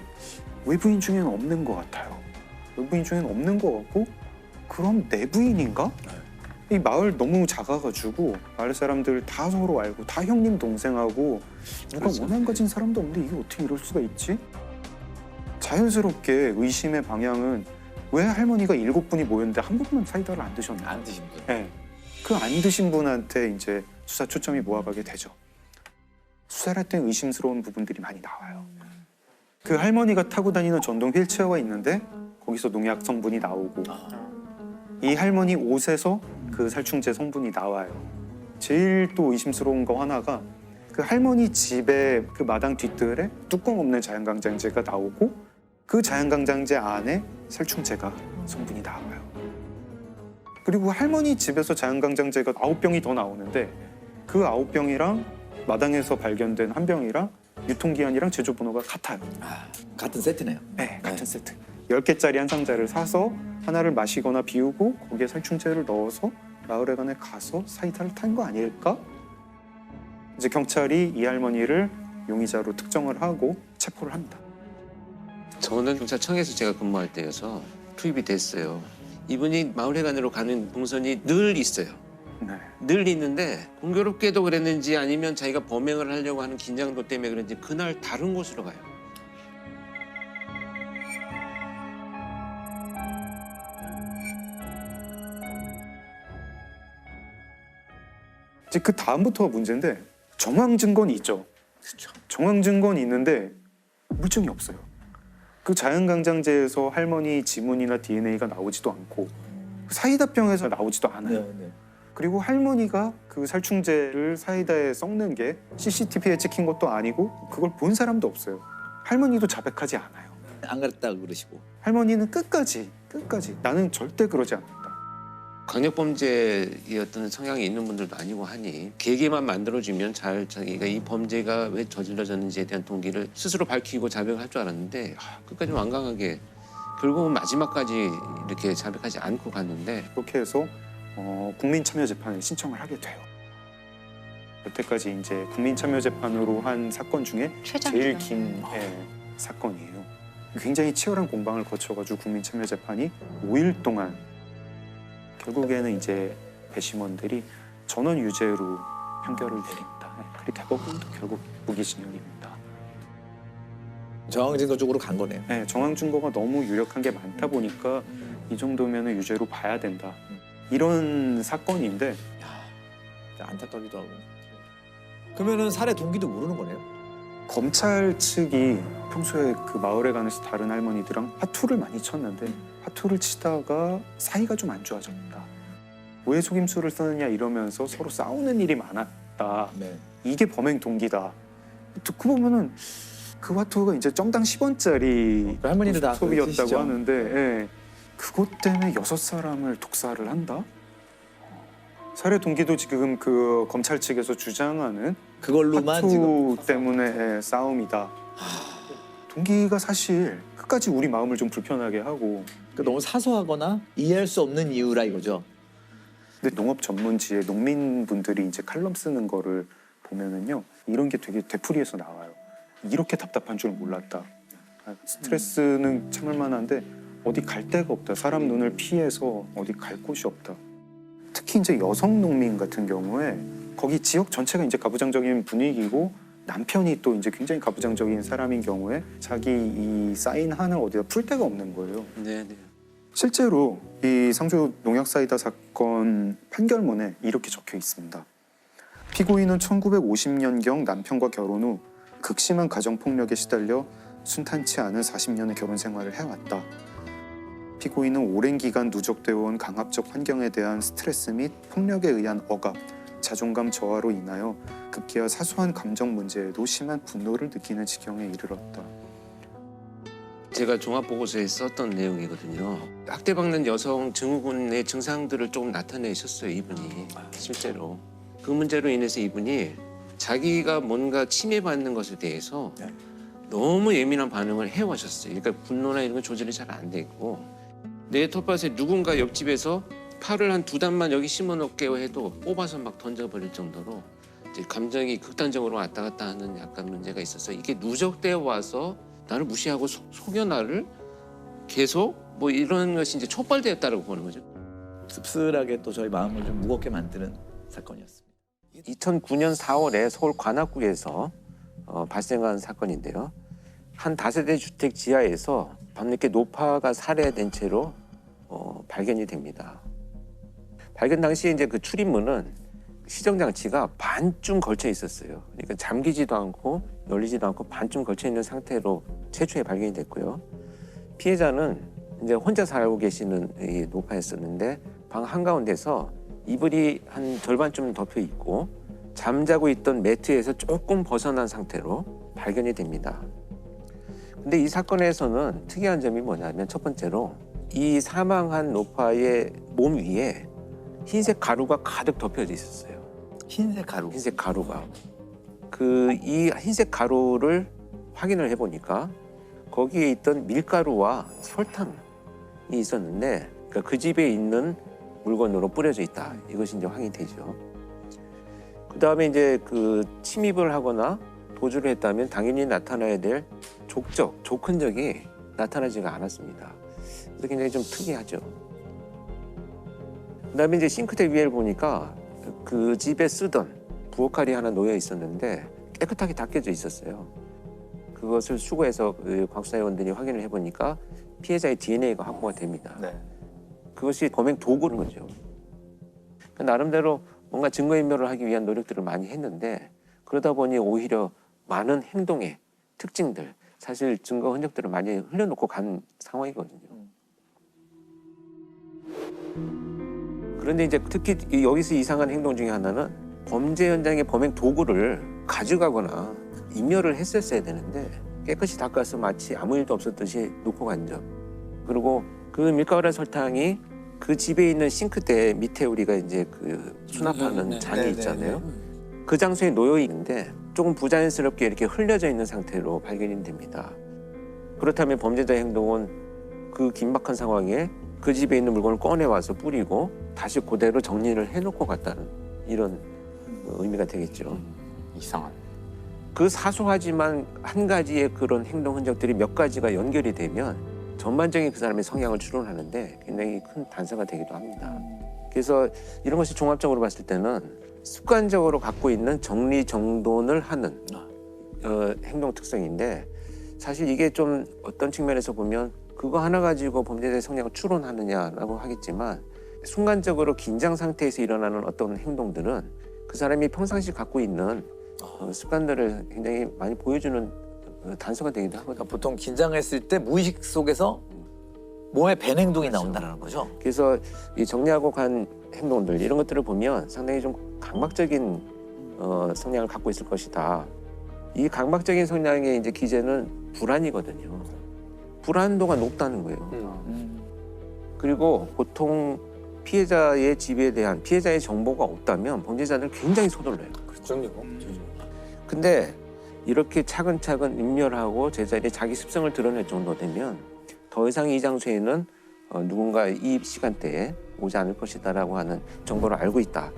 외부인 중에는 없는 것 같아요. 외부인 중에는 없는 것 같고 그럼 내부인인가? 이 마을 너무 작아가지고 마을 사람들 다 서로 알고 다 형님 동생하고 누가 원한 가진 사람도 없는데 이게 어떻게 이럴 수가 있지? 자연스럽게 의심의 방향은 왜 할머니가 7분이 모였는데 한 분만 사이다를 안 드셨나? 안 드신 분. 네. 그 안 드신 분한테 이제 수사 초점이 모아가게 되죠. 수사를 할 때 의심스러운 부분들이 많이 나와요. 그 할머니가 타고 다니는 전동 휠체어가 있는데 거기서 농약 성분이 나오고 이 할머니 옷에서 그 살충제 성분이 나와요. 제일 또 의심스러운 거 하나가 그 할머니 집에 그 마당 뒷뜰에 뚜껑 없는 자연강장제가 나오고 그 자연강장제 안에 살충제가 성분이 나와요. 그리고 할머니 집에서 자연강장제가 9병이 더 나오는데 그 9병이랑 마당에서 발견된 한 병이랑 유통기한이랑 제조번호가 같아요. 같은 세트네요. 네, 같은 세트. 10개짜리 한 상자를 사서 하나를 마시거나 비우고 거기에 살충제를 넣어서 마을회관에 가서 사이다를 탄 거 아닐까? 이제 경찰이 이 할머니를 용의자로 특정을 하고 체포를 합니다. 저는 경찰청에서 제가 근무할 때여서 투입이 됐어요. 이분이 마을회관으로 가는 동선이 늘 있어요. 늘 있는데 공교롭게도 그랬는지 아니면 자기가 범행을 하려고 하는 긴장도 때문에 그런지 그날 다른 곳으로 가요. 이제 그 다음부터가 문제인데 정황 증거는 있죠. 정황 증거는 있는데 물증이 없어요. 그 자연강장제에서 할머니 지문이나 DNA가 나오지도 않고 사이다병에서 나오지도 않아요. 그리고 할머니가 그 살충제를 사이다에 섞는 게 CCTV에 찍힌 것도 아니고 그걸 본 사람도 없어요. 할머니도 자백하지 않아요. 안 그랬다고 그러시고. 할머니는 끝까지 나는 절대 그러지 않는다. 강력범죄의 어떤 성향이 있는 분들도 아니고 하니 계기만 만들어주면 잘 자기가 이 범죄가 왜 저질러졌는지에 대한 동기를 스스로 밝히고 자백할 줄 알았는데 끝까지 완강하게 결국은 마지막까지 이렇게 자백하지 않고 갔는데 그렇게 해서 국민참여재판에 신청을 하게 돼요. 여태까지 이제 국민참여재판으로 한 사건 중에 제일 긴 사건이에요. 굉장히 치열한 공방을 거쳐가지고 국민참여재판이 5일 동안 결국에는 이제 배심원들이 전원 유죄로 판결을 내립니다. 그리고 대법원도 결국 무기징역입니다. 정황 증거 쪽으로 간 거네요. 네, 정황 증거가 너무 유력한 게 많다 보니까 이 정도면 유죄로 봐야 된다. 이런 사건인데 안타깝기도 하고. 그러면은 살해 동기도 모르는 거네요. 검찰 측이 평소에 그 마을에 가면서 다른 할머니들이랑 화투를 많이 쳤는데 화투를 치다가 사이가 좀 안 좋아졌다. 왜 속임수를 쓰느냐 이러면서 서로 싸우는 일이 많았다. 이게 범행 동기다. 듣고 보면은 그 화투가 이제 정당 10원짜리 할머니들 다 소비였다고 드시죠? 하는데 예. 그것 때문에 6사람을 독살을 한다? 살해 동기도 지금 그 검찰 측에서 주장하는 그걸로만 화투 지금 때문에 싸움이다. 동기가 사실 끝까지 우리 마음을 좀 불편하게 하고 너무 사소하거나 이해할 수 없는 이유라 이거죠. 근데 농업 전문지에 농민분들이 이제 칼럼 쓰는 거를 보면은요, 이런 게 되게 되풀이해서 나와요. 이렇게 답답한 줄 몰랐다. 스트레스는 참을 만한데 어디 갈 데가 없다. 사람 눈을 피해서 어디 갈 곳이 없다. 특히 이제 여성 농민 같은 경우에 거기 지역 전체가 이제 가부장적인 분위기고 남편이 또 이제 굉장히 가부장적인 사람인 경우에 자기 이 쌓인 한을 어디다 풀 데가 없는 거예요. 네. 실제로 이 상주 농약 사이다 사건 판결문에 이렇게 적혀 있습니다. 피고인은 1950년경 남편과 결혼 후 극심한 가정폭력에 시달려 순탄치 않은 40년의 결혼 생활을 해왔다. 피고인은 오랜 기간 누적되어 온 강압적 환경에 대한 스트레스 및 폭력에 의한 억압, 자존감 저하로 인하여 급기야 사소한 감정 문제에도 심한 분노를 느끼는 지경에 이르렀다. 제가 종합보고서에 썼던 내용이거든요. 학대받는 여성 증후군의 증상들을 조금 나타내셨어요, 이분이. 실제로. 그 문제로 인해서 이분이 자기가 뭔가 침해받는 것에 대해서 너무 예민한 반응을 해오셨어요. 그러니까 분노나 이런 건 조절이 잘 안 되고, 내 텃밭에 누군가 옆집에서 팔을 한 2단만 여기 심어놓게요 해도 뽑아서 막 던져버릴 정도로 이제 감정이 극단적으로 왔다 갔다 하는 약간 문제가 있어서 이게 누적되어 와서 나를 무시하고 속여 나를 계속 뭐 이런 것이 이제 촉발되었다고 보는 거죠. 씁쓸하게 또 저희 마음을 좀 무겁게 만드는 사건이었습니다. 2009년 4월에 서울 관악구에서 발생한 사건인데요. 한 다세대 주택 지하에서 밤늦게 노파가 살해된 채로 발견이 됩니다. 발견 당시에 이제 그 출입문은 시정 장치가 반쯤 걸쳐 있었어요. 그러니까 잠기지도 않고 열리지도 않고 반쯤 걸쳐 있는 상태로 최초에 발견이 됐고요. 피해자는 이제 혼자 살고 계시는 이 노파였었는데 방 한가운데서 이불이 한 절반쯤 덮여 있고 잠자고 있던 매트에서 조금 벗어난 상태로 발견이 됩니다. 근데 이 사건에서는 특이한 점이 뭐냐면 첫 번째로 이 사망한 노파의 몸 위에 흰색 가루가 가득 덮여져 있었어요. 흰색 가루? 흰색 가루가. 이 흰색 가루를 확인을 해보니까 거기에 있던 밀가루와 설탕이 있었는데 그러니까 그 집에 있는 물건으로 뿌려져 있다. 이것이 이제 확인이 되죠. 그 다음에 이제 그 침입을 하거나 도주를 했다면 당연히 나타나야 될 족 흔적이 나타나지가 않았습니다. 그래서 굉장히 좀 특이하죠. 그 다음에 이제 싱크대 위에를 보니까 그 집에 쓰던 부엌칼이 하나 놓여 있었는데 깨끗하게 닦여져 있었어요. 그것을 수거해서 그 과학수사위원들이 확인을 해보니까 피해자의 DNA가 확보가 됩니다. 그것이 범행 도구인 거죠. 그러니까 나름대로 뭔가 증거인멸을 하기 위한 노력들을 많이 했는데 그러다 보니 오히려 많은 행동의 특징들, 사실 증거 흔적들을 많이 흘려놓고 간 상황이거든요. 그런데 이제 특히 여기서 이상한 행동 중에 하나는 범죄 현장의 범행 도구를 가져가거나 인멸을 했었어야 되는데 깨끗이 닦아서 마치 아무 일도 없었듯이 놓고 간 점. 그리고 그 밀가루랑 설탕이 그 집에 있는 싱크대 밑에 우리가 이제 그 수납하는 장이 있잖아요. 그 장소에 놓여 있는데 조금 부자연스럽게 이렇게 흘려져 있는 상태로 발견이 됩니다. 그렇다면 범죄자의 행동은 그 긴박한 상황에 그 집에 있는 물건을 꺼내와서 뿌리고 다시 그대로 정리를 해놓고 갔다는 이런 의미가 되겠죠. 이상한. 그 사소하지만 한 가지의 그런 행동 흔적들이 몇 가지가 연결이 되면 전반적인 그 사람의 성향을 추론하는데 굉장히 큰 단서가 되기도 합니다. 그래서 이런 것이 종합적으로 봤을 때는 습관적으로 갖고 있는 정리정돈을 하는 행동 특성인데 사실 이게 좀 어떤 측면에서 보면 그거 하나 가지고 범죄자의 성향을 추론하느냐라고 하겠지만 순간적으로 긴장 상태에서 일어나는 어떤 행동들은 그 사람이 평상시 갖고 있는 습관들을 굉장히 많이 보여주는 단서가 되기도 하거든요. 보통 긴장했을 때 무의식 속에서 몸에 밴 행동이 나온다는 거죠. 그래서 이 정리하고 간 행동들 이런 것들을 보면 상당히 좀 강박적인 성향을 갖고 있을 것이다. 이 강박적인 성향의 이제 기제는 불안이거든요. 불안도가 높다는 거예요. 그리고 보통 피해자의 집에 대한 피해자의 정보가 없다면 범죄자들은 굉장히 서둘러요. 그렇죠. 근데 이렇게 차근차근 인멸하고 제자리에 자기 습성을 드러낼 정도 되면 더 이상 이 장소에는 누군가 이 시간대에 오지 않을 것이다라고 하는 정보를 알고 있다.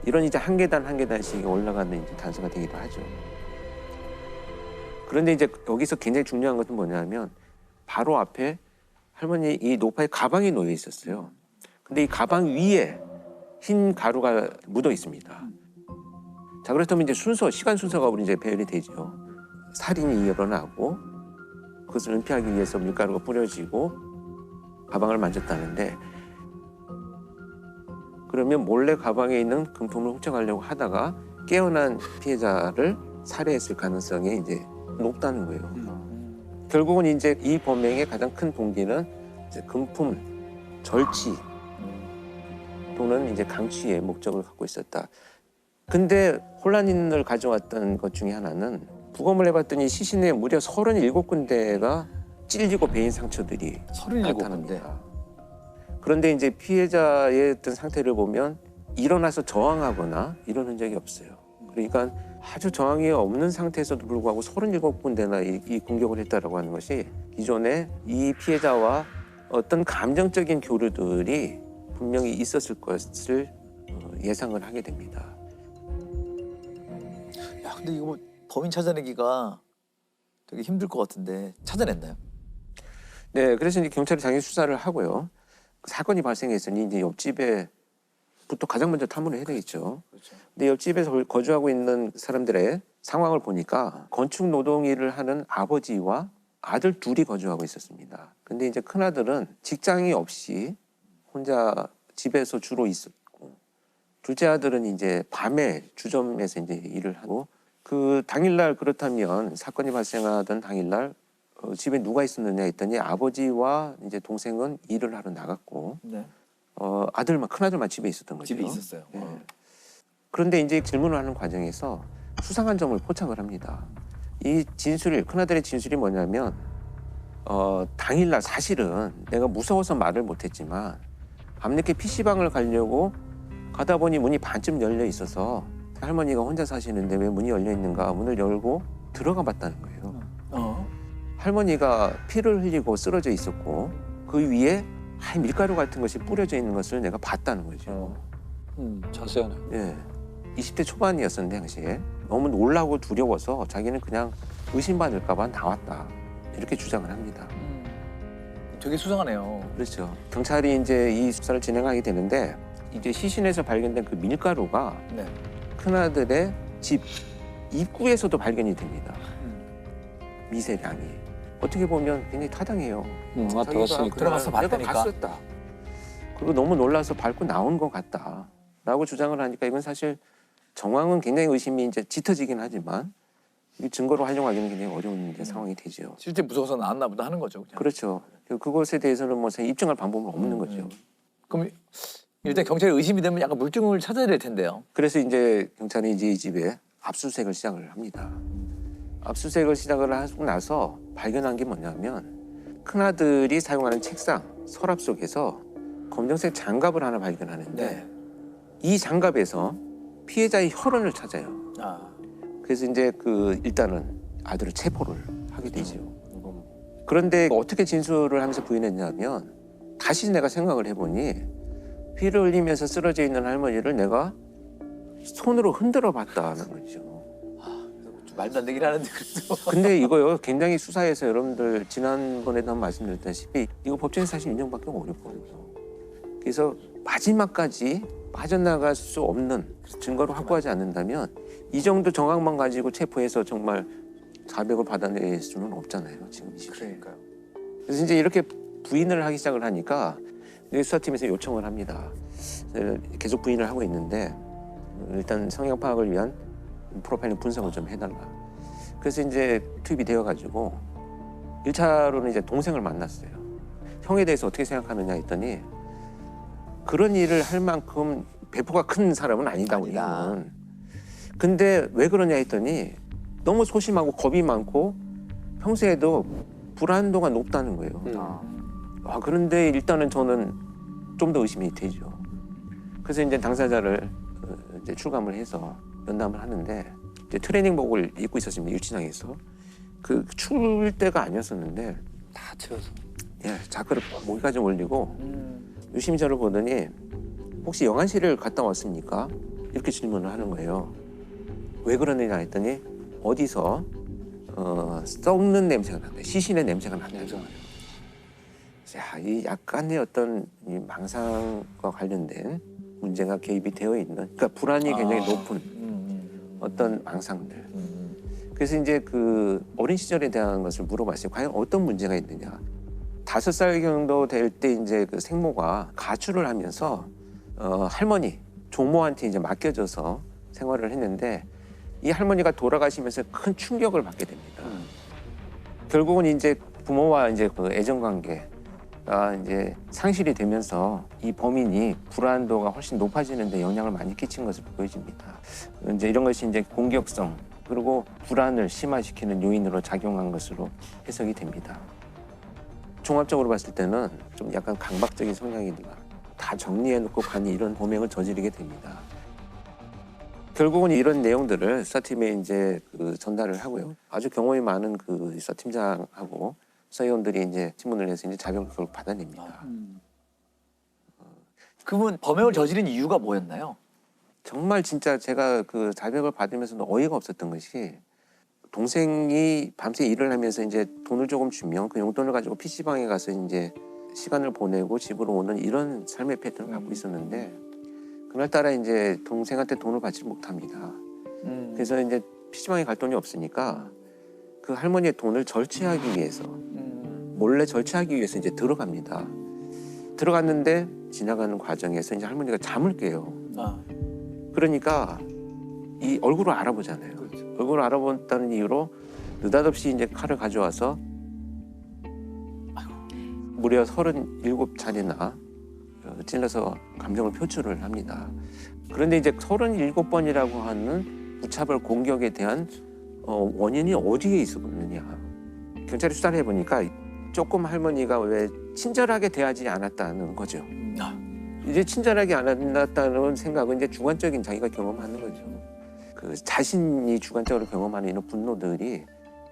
이런 이제 한 계단 한 계단씩 올라가는 이제 단서가 되기도 하죠. 그런데 이제 여기서 굉장히 중요한 것은 뭐냐면 바로 앞에 할머니 이 노파에 가방이 놓여 있었어요. 근데 이 가방 위에 흰 가루가 묻어 있습니다. 자, 그렇다면 이제 시간 순서가 우리 이제 배열이 되죠. 살인이 일어나고 그것을 은폐하기 위해서 밀가루가 뿌려지고 가방을 만졌다는데 그러면 몰래 가방에 있는 금품을 훔쳐가려고 하다가 깨어난 피해자를 살해했을 가능성이 이제 높다는 거예요. 결국은 이제 이 범행의 가장 큰 동기는 이제 금품 절취 또는 이제 강취의 목적을 갖고 있었다. 근데 혼란을 가져왔던 것 중에 하나는 부검을 해봤더니 시신에 무려 37군데가 찔리고 베인 상처들이 37군데. 나타납니다. 그런데 이제 피해자의 어떤 상태를 보면 일어나서 저항하거나 이런 흔적이 없어요. 그러니까 아주 저항이 없는 상태에서도 불구하고 37군데나 이 공격을 했다라고 하는 것이 기존에 이 피해자와 어떤 감정적인 교류들이 분명히 있었을 것을 예상을 하게 됩니다. 야, 근데 이거 뭐 범인 찾아내기가 되게 힘들 것 같은데 찾아냈나요? 네, 그래서 이제 경찰이 당연히 수사를 하고요. 사건이 발생했으니 이제 옆집에부터 가장 먼저 탐문을 해야 되겠죠. 그렇죠. 근데 옆집에서 거주하고 있는 사람들의 상황을 보니까 건축 노동 일을 하는 아버지와 아들 둘이 거주하고 있었습니다. 근데 이제 큰아들은 직장이 없이 혼자 집에서 주로 있었고 둘째 아들은 이제 밤에 주점에서 이제 일을 하고 그 당일날 그렇다면 사건이 발생하던 당일날 집에 누가 있었느냐 했더니 아버지와 이제 동생은 일을 하러 나갔고 네. 큰아들만 집에 있었던 거죠. 집에 있었어요. 네. 그런데 이제 질문을 하는 과정에서 수상한 점을 포착을 합니다. 이 큰아들의 진술이 뭐냐면 당일날 사실은 내가 무서워서 말을 못했지만 밤늦게 PC방을 가려고 가다 보니 문이 반쯤 열려 있어서 할머니가 혼자 사시는데 왜 문이 열려 있는가 문을 열고 들어가 봤다는 거예요. 할머니가 피를 흘리고 쓰러져 있었고 그 위에 하얀 밀가루 같은 것이 뿌려져 있는 것을 내가 봤다는 거죠. 자세하네요. 예. 20대 초반이었었는데 당시에 너무 놀라고 두려워서 자기는 그냥 의심받을까 봐 나왔다. 이렇게 주장을 합니다. 되게 수상하네요. 그렇죠. 경찰이 이제 이 수사를 진행하게 되는데 이제 시신에서 발견된 그 밀가루가 네. 큰아들의 집 입구에서도 발견이 됩니다. 미세량이. 어떻게 보면 굉장히 타당해요. 앞에 갔으니까. 들어가서 내가 봤다니까. 봤었다. 그리고 너무 놀라서 밟고 나온 것 같다라고 주장을 하니까 이건 사실 정황은 굉장히 의심이 이제 짙어지긴 하지만 이 증거로 활용하기는 굉장히 어려운 이제 상황이 되죠. 실제 무서워서 나왔나 보다 하는 거죠. 그냥. 그렇죠. 그것에 대해서는 뭐 입증할 방법은 없는 거죠. 그럼 일단 경찰이 의심이 되면 약간 물증을 찾아야 될 텐데요. 그래서 이제 경찰이 이제 이 집에 압수수색을 시작을 합니다. 압수수색을 시작을 하고 나서 발견한 게 뭐냐면 큰아들이 사용하는 책상, 서랍 속에서 검정색 장갑을 하나 발견하는데 이 장갑에서 피해자의 혈흔을 찾아요. 그래서 이제 일단은 아들을 체포를 하게 되죠. 그런데 어떻게 진술을 하면서 부인했냐면 다시 내가 생각을 해보니 피를 흘리면서 쓰러져 있는 할머니를 내가 손으로 흔들어 봤다는 거죠. 말도 안 되긴 하는데 그래도. 근데 이거요 굉장히 수사에서 여러분들 지난번에도 한번 말씀드렸다시피 이거 법정에서 사실 인정받기 어렵거든요. 그래서 마지막까지 빠져나갈 수 없는 증거를 확보하지 않는다면 이 정도 정황만 가지고 체포해서 정말 자백을 받아낼 수는 없잖아요. 지금 이 시기에. 그러니까요. 그래서 이제 이렇게 부인을 하기 시작을 하니까 수사팀에서 요청을 합니다. 계속 부인을 하고 있는데 일단 성형 파악을 위한 프로파일링 분석을 좀 해달라. 그래서 이제 투입이 되어가지고 1차로는 이제 동생을 만났어요. 형에 대해서 어떻게 생각하느냐 했더니 그런 일을 할 만큼 배포가 큰 사람은 아니다. 우리는. 근데 왜 그러냐 했더니 너무 소심하고 겁이 많고 평소에도 불안도가 높다는 거예요. 그런데 일단은 저는 좀 더 의심이 되죠. 그래서 이제 당사자를 이제 출감을 해서 면담을 하는데 이제 트레이닝복을 입고 있었습니다. 유치장에서. 그 추울 때가 아니었었는데 다 채워서. 예, 자크를 목에까지 올리고 유심히 저를 보더니 혹시 영안실을 갔다 왔습니까? 이렇게 질문을 하는 거예요. 왜 그러느냐 했더니 어디서 썩는 냄새가 난다. 시신의 냄새가 난다. 자, 이 약간의 어떤 이 망상과 관련된 문제가 개입이 되어 있는, 그러니까 불안이 굉장히 높은 어떤 망상들. 그래서 이제 그 어린 시절에 대한 것을 물어봤어요. 과연 어떤 문제가 있느냐. 5살 정도 될 때 이제 그 생모가 가출을 하면서 할머니 조모한테 이제 맡겨져서 생활을 했는데 이 할머니가 돌아가시면서 큰 충격을 받게 됩니다. 결국은 이제 부모와 이제 그 애정 관계가 이제 상실이 되면서 이 범인이 불안도가 훨씬 높아지는 데 영향을 많이 끼친 것으로 보여집니다. 이제 이런 것이 이제 공격성 그리고 불안을 심화시키는 요인으로 작용한 것으로 해석이 됩니다. 종합적으로 봤을 때는 좀 약간 강박적인 성향이니까 다 정리해놓고 간이 이런 범행을 저지르게 됩니다. 결국은 이런 내용들을 수사팀에 이제 그 전달을 하고요. 아주 경험이 많은 그 수사팀장하고 수사위원들이 이제 팀원을 해서 이제 자백을 결국 받아냅니다. 그러면 범행을 저지른 이유가 뭐였나요? 정말 진짜 제가 그 자백을 받으면서도 어이가 없었던 것이 동생이 밤새 일을 하면서 이제 돈을 조금 주면 그 용돈을 가지고 PC방에 가서 이제 시간을 보내고 집으로 오는 이런 삶의 패턴을 갖고 있었는데 그날따라 이제 동생한테 돈을 받지 못합니다. 그래서 이제 PC방에 갈 돈이 없으니까 그 할머니의 돈을 절취하기 위해서 몰래 절취하기 위해서 이제 들어갑니다. 들어갔는데 지나가는 과정에서 이제 할머니가 잠을 깨요. 그러니까 이 얼굴을 알아보잖아요. 얼굴을 알아본다는 이유로 느닷없이 이제 칼을 가져와서 무려 37차례나 찔러서 감정을 표출을 합니다. 그런데 이제 37번이라고 하는 무차별 공격에 대한 원인이 어디에 있었느냐. 경찰이 수사를 해보니까 조금 할머니가 왜 친절하게 대하지 않았다는 거죠. 이제 친절하게 안 했다는 생각은 이제 주관적인 자기가 경험하는 거죠. 그 자신이 주관적으로 경험하는 이런 분노들이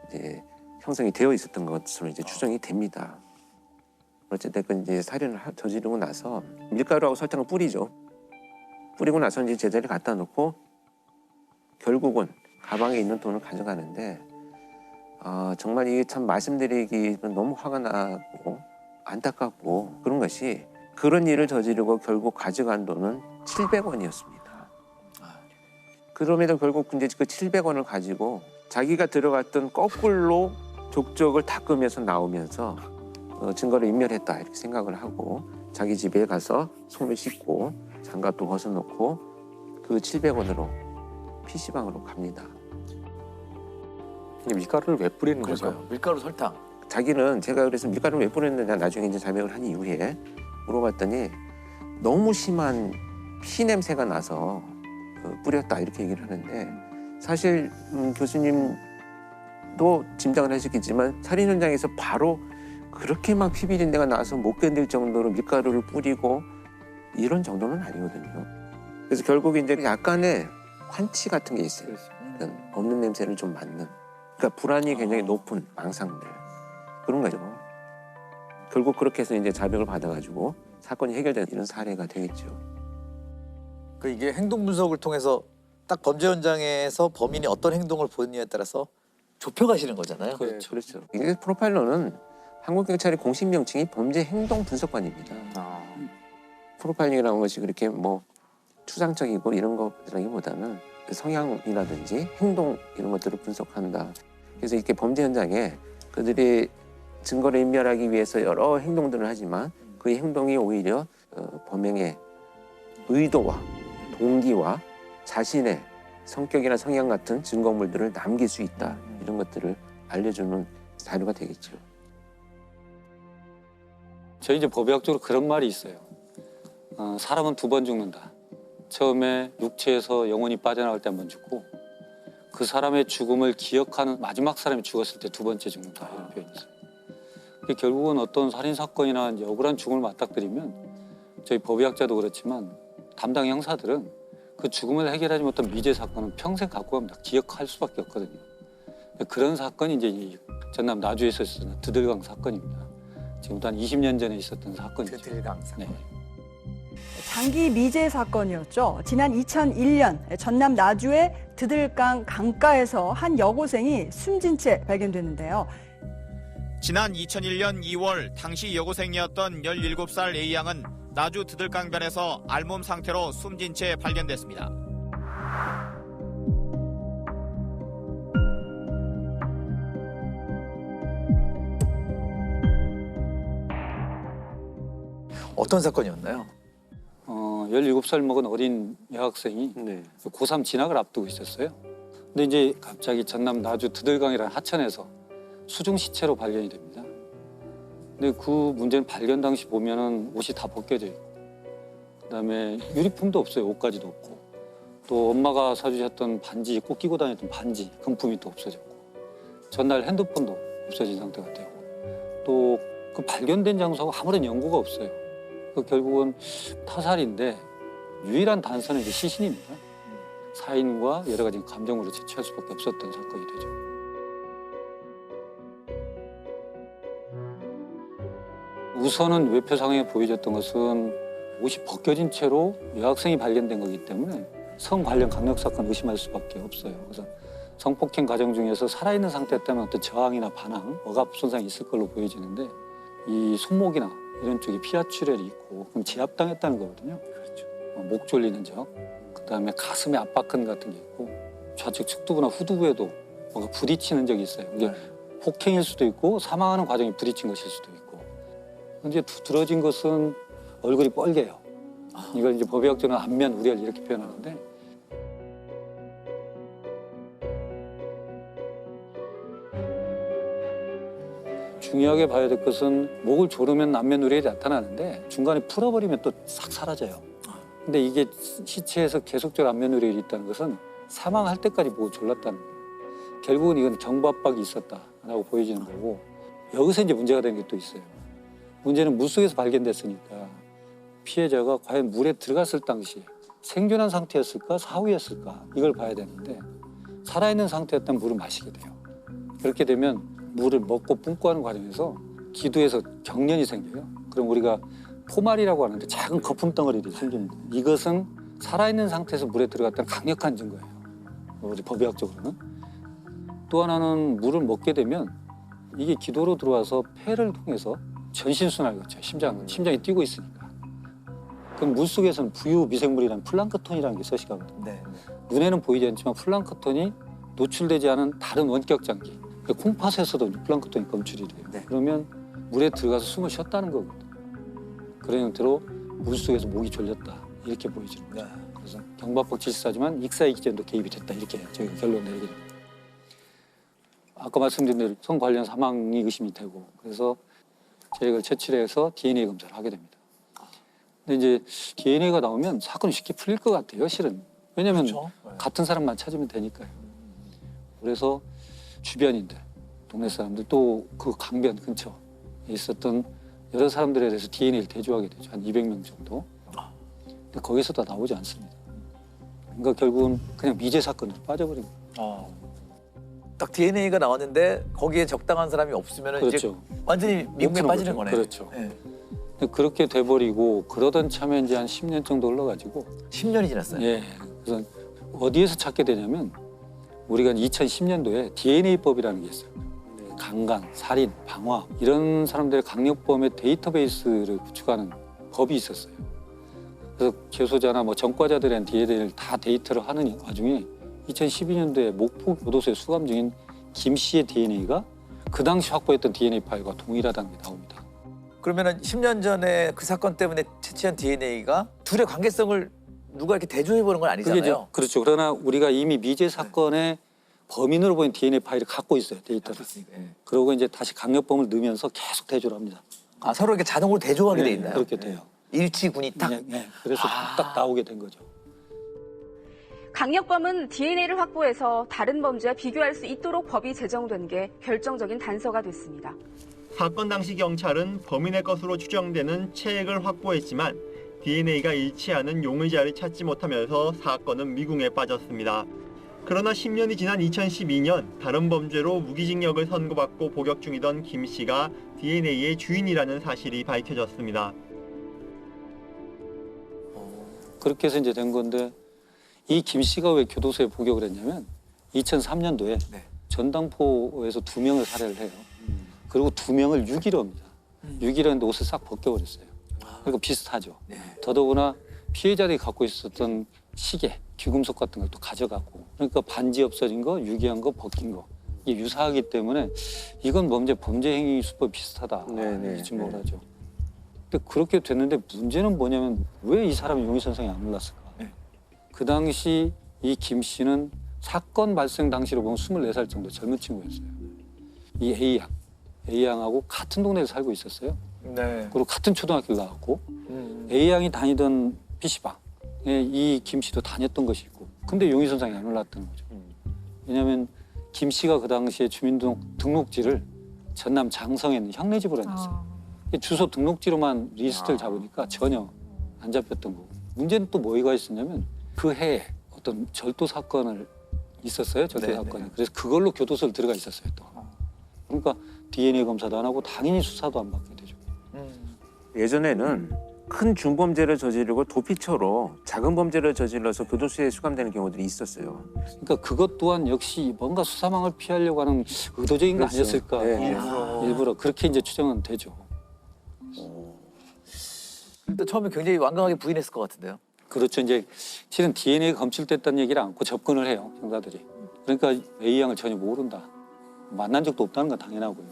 이제 형성이 되어 있었던 것으로 이제 추정이 됩니다. 어쨌든 이제 살인을 저지르고 나서 밀가루하고 설탕을 뿌리죠. 뿌리고 나서 이제 제자리에 갖다 놓고 결국은 가방에 있는 돈을 가져가는데 정말 이게 참 말씀드리기는 너무 화가 나고 안타깝고 그런 것이 그런 일을 저지르고 결국 가져간 돈은 700원이었습니다. 그럼에도 결국 이제 그 700원을 가지고 자기가 들어갔던 거꾸로 족적을 닦으면서 나오면서 증거를 인멸했다 이렇게 생각을 하고 자기 집에 가서 손을 씻고 장갑도 벗어놓고 그 700원으로 PC방으로 갑니다. 밀가루를 왜 뿌리는 거죠? 밀가루 설탕. 자기는 제가 그래서 밀가루를 왜 뿌렸느냐 나중에 이제 자백을 한 이후에 물어봤더니 너무 심한 피 냄새가 나서 뿌렸다 이렇게 얘기를 하는데 사실 교수님도 짐작을 하셨겠지만 살인 현장에서 바로 그렇게 막 피 비린내가 나서 못 견딜 정도로 밀가루를 뿌리고 이런 정도는 아니거든요. 그래서 결국 이제 약간의 환치 같은 게 있어요. 그러니까 없는 냄새를 좀 맡는. 그러니까 불안이 굉장히 높은 망상들 그런 거죠. 결국 그렇게 해서 이제 자백을 받아가지고 사건이 해결된 이런 사례가 되겠죠. 그 이게 행동 분석을 통해서 딱 범죄 현장에서 범인이 어떤 행동을 보느냐에 따라서 좁혀가시는 거잖아요. 그렇죠. 그렇죠. 이게 프로파일러는 한국 경찰의 공식 명칭이 범죄 행동 분석관입니다. 프로파일링이라는 것이 그렇게 뭐 추상적이고 이런 것이라기보다는 성향이라든지 행동 이런 것들을 분석한다. 그래서 이렇게 범죄 현장에 그들이 증거를 인멸하기 위해서 여러 행동들을 하지만 그 행동이 오히려 범행의 의도와 동기와 자신의 성격이나 성향 같은 증거물들을 남길 수 있다. 이런 것들을 알려주는 자료가 되겠죠. 저희 이제 법의학적으로 그런 말이 있어요. 사람은 2번 죽는다. 처음에 육체에서 영혼이 빠져나갈 때 1번 죽고 그 사람의 죽음을 기억하는 마지막 사람이 죽었을 때 2번째 죽는다. 이런 표현이 있어요. 결국은 어떤 살인 사건이나 이제 억울한 죽음을 맞닥뜨리면 저희 법의학자도 그렇지만 담당 형사들은 그 죽음을 해결하지 못한 미제 사건은 평생 갖고 갑니다. 기억할 수밖에 없거든요. 그런 사건이 이제 이 전남 나주에서 있었던 드들강 사건입니다. 지금부터 한 20년 전에 있었던 사건이죠. 드들강 사건. 네. 장기 미제 사건이었죠. 지난 2001년 전남 나주의 드들강 강가에서 한 여고생이 숨진 채 발견됐는데요. 지난 2001년 2월 당시 여고생이었던 17살 A양은 나주 드들강변에서 알몸 상태로 숨진 채 발견됐습니다. 어떤 사건이었나요? 17살 먹은 어린 여학생이 고3 진학을 앞두고 있었어요. 근데 이제 갑자기 전남 나주 드들강이라는 하천에서 수중 시체로 발견이 됩니다. 근데 그 문제는 발견 당시 보면은 옷이 다 벗겨져 있고, 그다음에 유리품도 없어요. 옷가지도 없고, 또 엄마가 사주셨던 반지, 꼭 끼고 다녔던 반지, 금품이 또 없어졌고, 전날 핸드폰도 없어진 상태가 되고, 또 그 발견된 장소하고 아무런 연고가 없어요. 그 결국은 타살인데 유일한 단서는 이제 시신입니다. 사인과 여러 가지 감정으로 채취할 수밖에 없었던 사건이 되죠. 우선은 외표 상황에 보여졌던 것은 옷이 벗겨진 채로 여학생이 발견된 거기 때문에 성 관련 강력 사건 의심할 수밖에 없어요. 그래서 성폭행 과정 중에서 살아있는 상태였다면 어떤 저항이나 반항, 억압 손상이 있을 걸로 보여지는데 이 손목이나 이런 쪽에 피하 출혈이 있고 그럼 제압당했다는 거거든요. 그렇죠. 목 졸리는 적, 그다음에 가슴에 압박근 같은 게 있고 좌측 측두부나 후두부에도 뭔가 부딪히는 적이 있어요. 이게 폭행일 수도 있고 사망하는 과정이 부딪힌 것일 수도 있고. 이제 두드러진 것은 얼굴이 뻘개요. 이걸 이제 법의학적으로는 안면 우렬 이렇게 표현하는데. 중요하게 봐야 될 것은 목을 조르면 안면 우렬이 나타나는데 중간에 풀어버리면 또 싹 사라져요. 근데 이게 시체에서 계속적으로 안면 우렬이 있다는 것은 사망할 때까지 목을 졸랐다는 거예요. 결국은 이건 경부 압박이 있었다라고 보여지는 거고, 여기서 이제 문제가 되는 게 또 있어요. 문제는 물속에서 발견됐으니까 피해자가 과연 물에 들어갔을 당시 생존한 상태였을까 사후였을까 이걸 봐야 되는데, 살아있는 상태였다면 물을 마시게 돼요. 그렇게 되면 물을 먹고 뿜고 하는 과정에서 기도에서 경련이 생겨요. 그럼 우리가 포말이라고 하는데 작은 거품 덩어리들이 생깁니다. 이것은 살아있는 상태에서 물에 들어갔다는 강력한 증거예요. 우리 법의학적으로는. 또 하나는 물을 먹게 되면 이게 기도로 들어와서 폐를 통해서 전신순환을 거쳐요. 심장이 뛰고 있으니까. 그럼 물속에서는 부유 미생물이라는 플랑크톤이라는 게 서식하거든요. 눈에는 보이지 않지만 플랑크톤이 노출되지 않은 다른 원격 장기, 콩팥에서도 플랑크톤이 검출이 돼요. 그러면 물에 들어가서 숨을 쉬었다는 거거든요. 그런 형태로 물속에서 목이 졸렸다 이렇게 보여지는 거죠. 그래서 경부압박 질식사지만 익사이기전도 개입이 됐다 이렇게 저희가 결론 내리게 됩니다. 아까 말씀드린 대로 성 관련 사망이 의심이 되고, 그래서 저희가 채취해서 DNA 검사를 하게 됩니다. 근데 이제 DNA가 나오면 사건이 쉽게 풀릴 것 같아요, 실은. 왜냐하면 같은 사람만 찾으면 되니까요. 그래서 주변인들, 동네 사람들, 또 그 강변 근처에 있었던 여러 사람들에 대해서 DNA를 대조하게 되죠. 한 200명 정도. 근데 거기서도 나오지 않습니다. 그러니까 결국은 그냥 미제 사건으로 빠져버린 거예요. 딱 DNA가 나왔는데 거기에 적당한 사람이 없으면 그렇죠. 이제 완전히 미국에 빠지는 거네. 그렇죠. 근데 그렇게 돼버리고 그러던 참에 이제 한 10년 정도 흘러가지고 10년이 지났어요? 예. 그래서 어디에서 찾게 되냐면 우리가 2010년도에 DNA법이라는 게 있어요. 강간, 살인, 방화 이런 사람들의 강력범의 데이터베이스를 구축하는 법이 있었어요. 그래서 재소자나 뭐 전과자들의 DNA를 다 데이터를 하는 와중에 2012년도에 목포 교도소에 수감 중인 김 씨의 DNA가 그 당시 확보했던 DNA 파일과 동일하다는 게 나옵니다. 그러면은 10년 전에 그 사건 때문에 채취한 DNA가 둘의 관계성을 누가 이렇게 대조해 보는 건 아니잖아요. 그렇죠. 그러나 우리가 이미 미제 사건의 범인으로 보인 DNA 파일을 갖고 있어요, 데이터를. 그러고 이제 다시 강력범을 넣으면서 계속 대조를 합니다. 아, 서로 이렇게 자동으로 대조하게 돼 있나요? 그렇게 돼요. 일치군이 딱. 그래서 딱 나오게 된 거죠. 강력범은 DNA를 확보해서 다른 범죄와 비교할 수 있도록 법이 제정된 게 결정적인 단서가 됐습니다. 사건 당시 경찰은 범인의 것으로 추정되는 체액을 확보했지만 DNA가 일치하는 용의자를 찾지 못하면서 사건은 미궁에 빠졌습니다. 그러나 10년이 지난 2012년 다른 범죄로 무기징역을 선고받고 복역 중이던 김 씨가 DNA의 주인이라는 사실이 밝혀졌습니다. 그렇게 해서 이제 된 건데 이 김 씨가 왜 교도소에 복역을 했냐면 2003년도에 전당포에서 2명을 살해를 해요. 그리고 2명을 유기로 합니다. 유기로 했는데 옷을 싹 벗겨버렸어요. 그러니까 비슷하죠. 더더구나 피해자들이 갖고 있었던 시계, 귀금속 같은 것도 가져가고 그러니까 반지 없어진 거, 유기한 거, 벗긴 거 이게 유사하기 때문에 이건 범죄 행위 수법 비슷하다 이렇게 지목을 하죠. 근데 그렇게 됐는데 문제는 뭐냐면 왜 이 사람이 용의선상에 안 올랐을까? 그 당시 이 김 씨는 사건 발생 당시로 보면 24살 정도 젊은 친구였어요. 이 A양하고 같은 동네에 살고 있었어요. 그리고 같은 초등학교를 나왔고 A양이 다니던 PC방에 이 김 씨도 다녔던 것이 있고 근데 용의선상에 안 올랐던 거죠. 왜냐하면 김 씨가 그 당시에 주민등록지를 전남 장성에 있는 형네 집으로 해놨어요. 주소 등록지로만 리스트를 잡으니까 전혀 안 잡혔던 거고 문제는 또 뭐가 있었냐면 그 해에 어떤 절도 사건을 있었어요. 절도 사건이. 그래서 그걸로 교도소를 들어가 있었어요. 또. 그러니까 DNA 검사도 안 하고 당연히 수사도 안 받게 되죠. 예전에는 큰 중범죄를 저지르고 도피처로 작은 범죄를 저질러서 교도소에 수감되는 경우들이 있었어요. 그러니까 그것 또한 역시 뭔가 수사망을 피하려고 하는 의도적인 거 아니었을까. 일부러 그렇게 이제 추정은 되죠. 일단 처음에 굉장히 완강하게 부인했을 것 같은데요. 그렇죠. 이제 실은 DNA가 검출됐다는 얘기를 안고 접근을 해요. 형사들이. 그러니까 A양을 전혀 모른다. 만난 적도 없다는 건 당연하고요.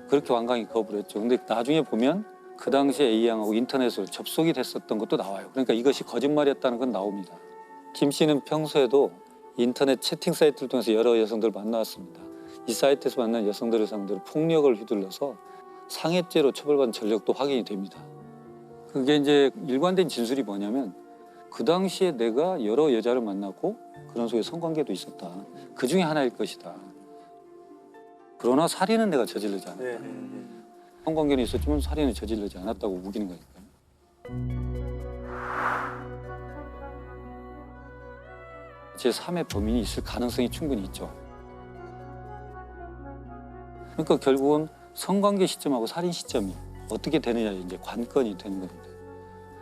그렇게 완강히 거부를 했죠. 근데 나중에 보면 그 당시에 A양하고 인터넷으로 접속이 됐었던 것도 나와요. 그러니까 이것이 거짓말이었다는 건 나옵니다. 김 씨는 평소에도 인터넷 채팅 사이트를 통해서 여러 여성들을 만나왔습니다. 이 사이트에서 만난 여성들을 상대로 폭력을 휘둘러서 상해죄로 처벌받은 전력도 확인이 됩니다. 그게 이제 일관된 진술이 뭐냐면 그 당시에 내가 여러 여자를 만났고 그런 속에 성관계도 있었다. 그 중에 하나일 것이다. 그러나 살인은 내가 저지르지 않았다. 성관계는 있었지만 살인은 저지르지 않았다고 우기는 거니까요. 제3의 범인이 있을 가능성이 충분히 있죠. 그러니까 결국은 성관계 시점하고 살인 시점이 어떻게 되느냐 이제 관건이 되는 겁니다.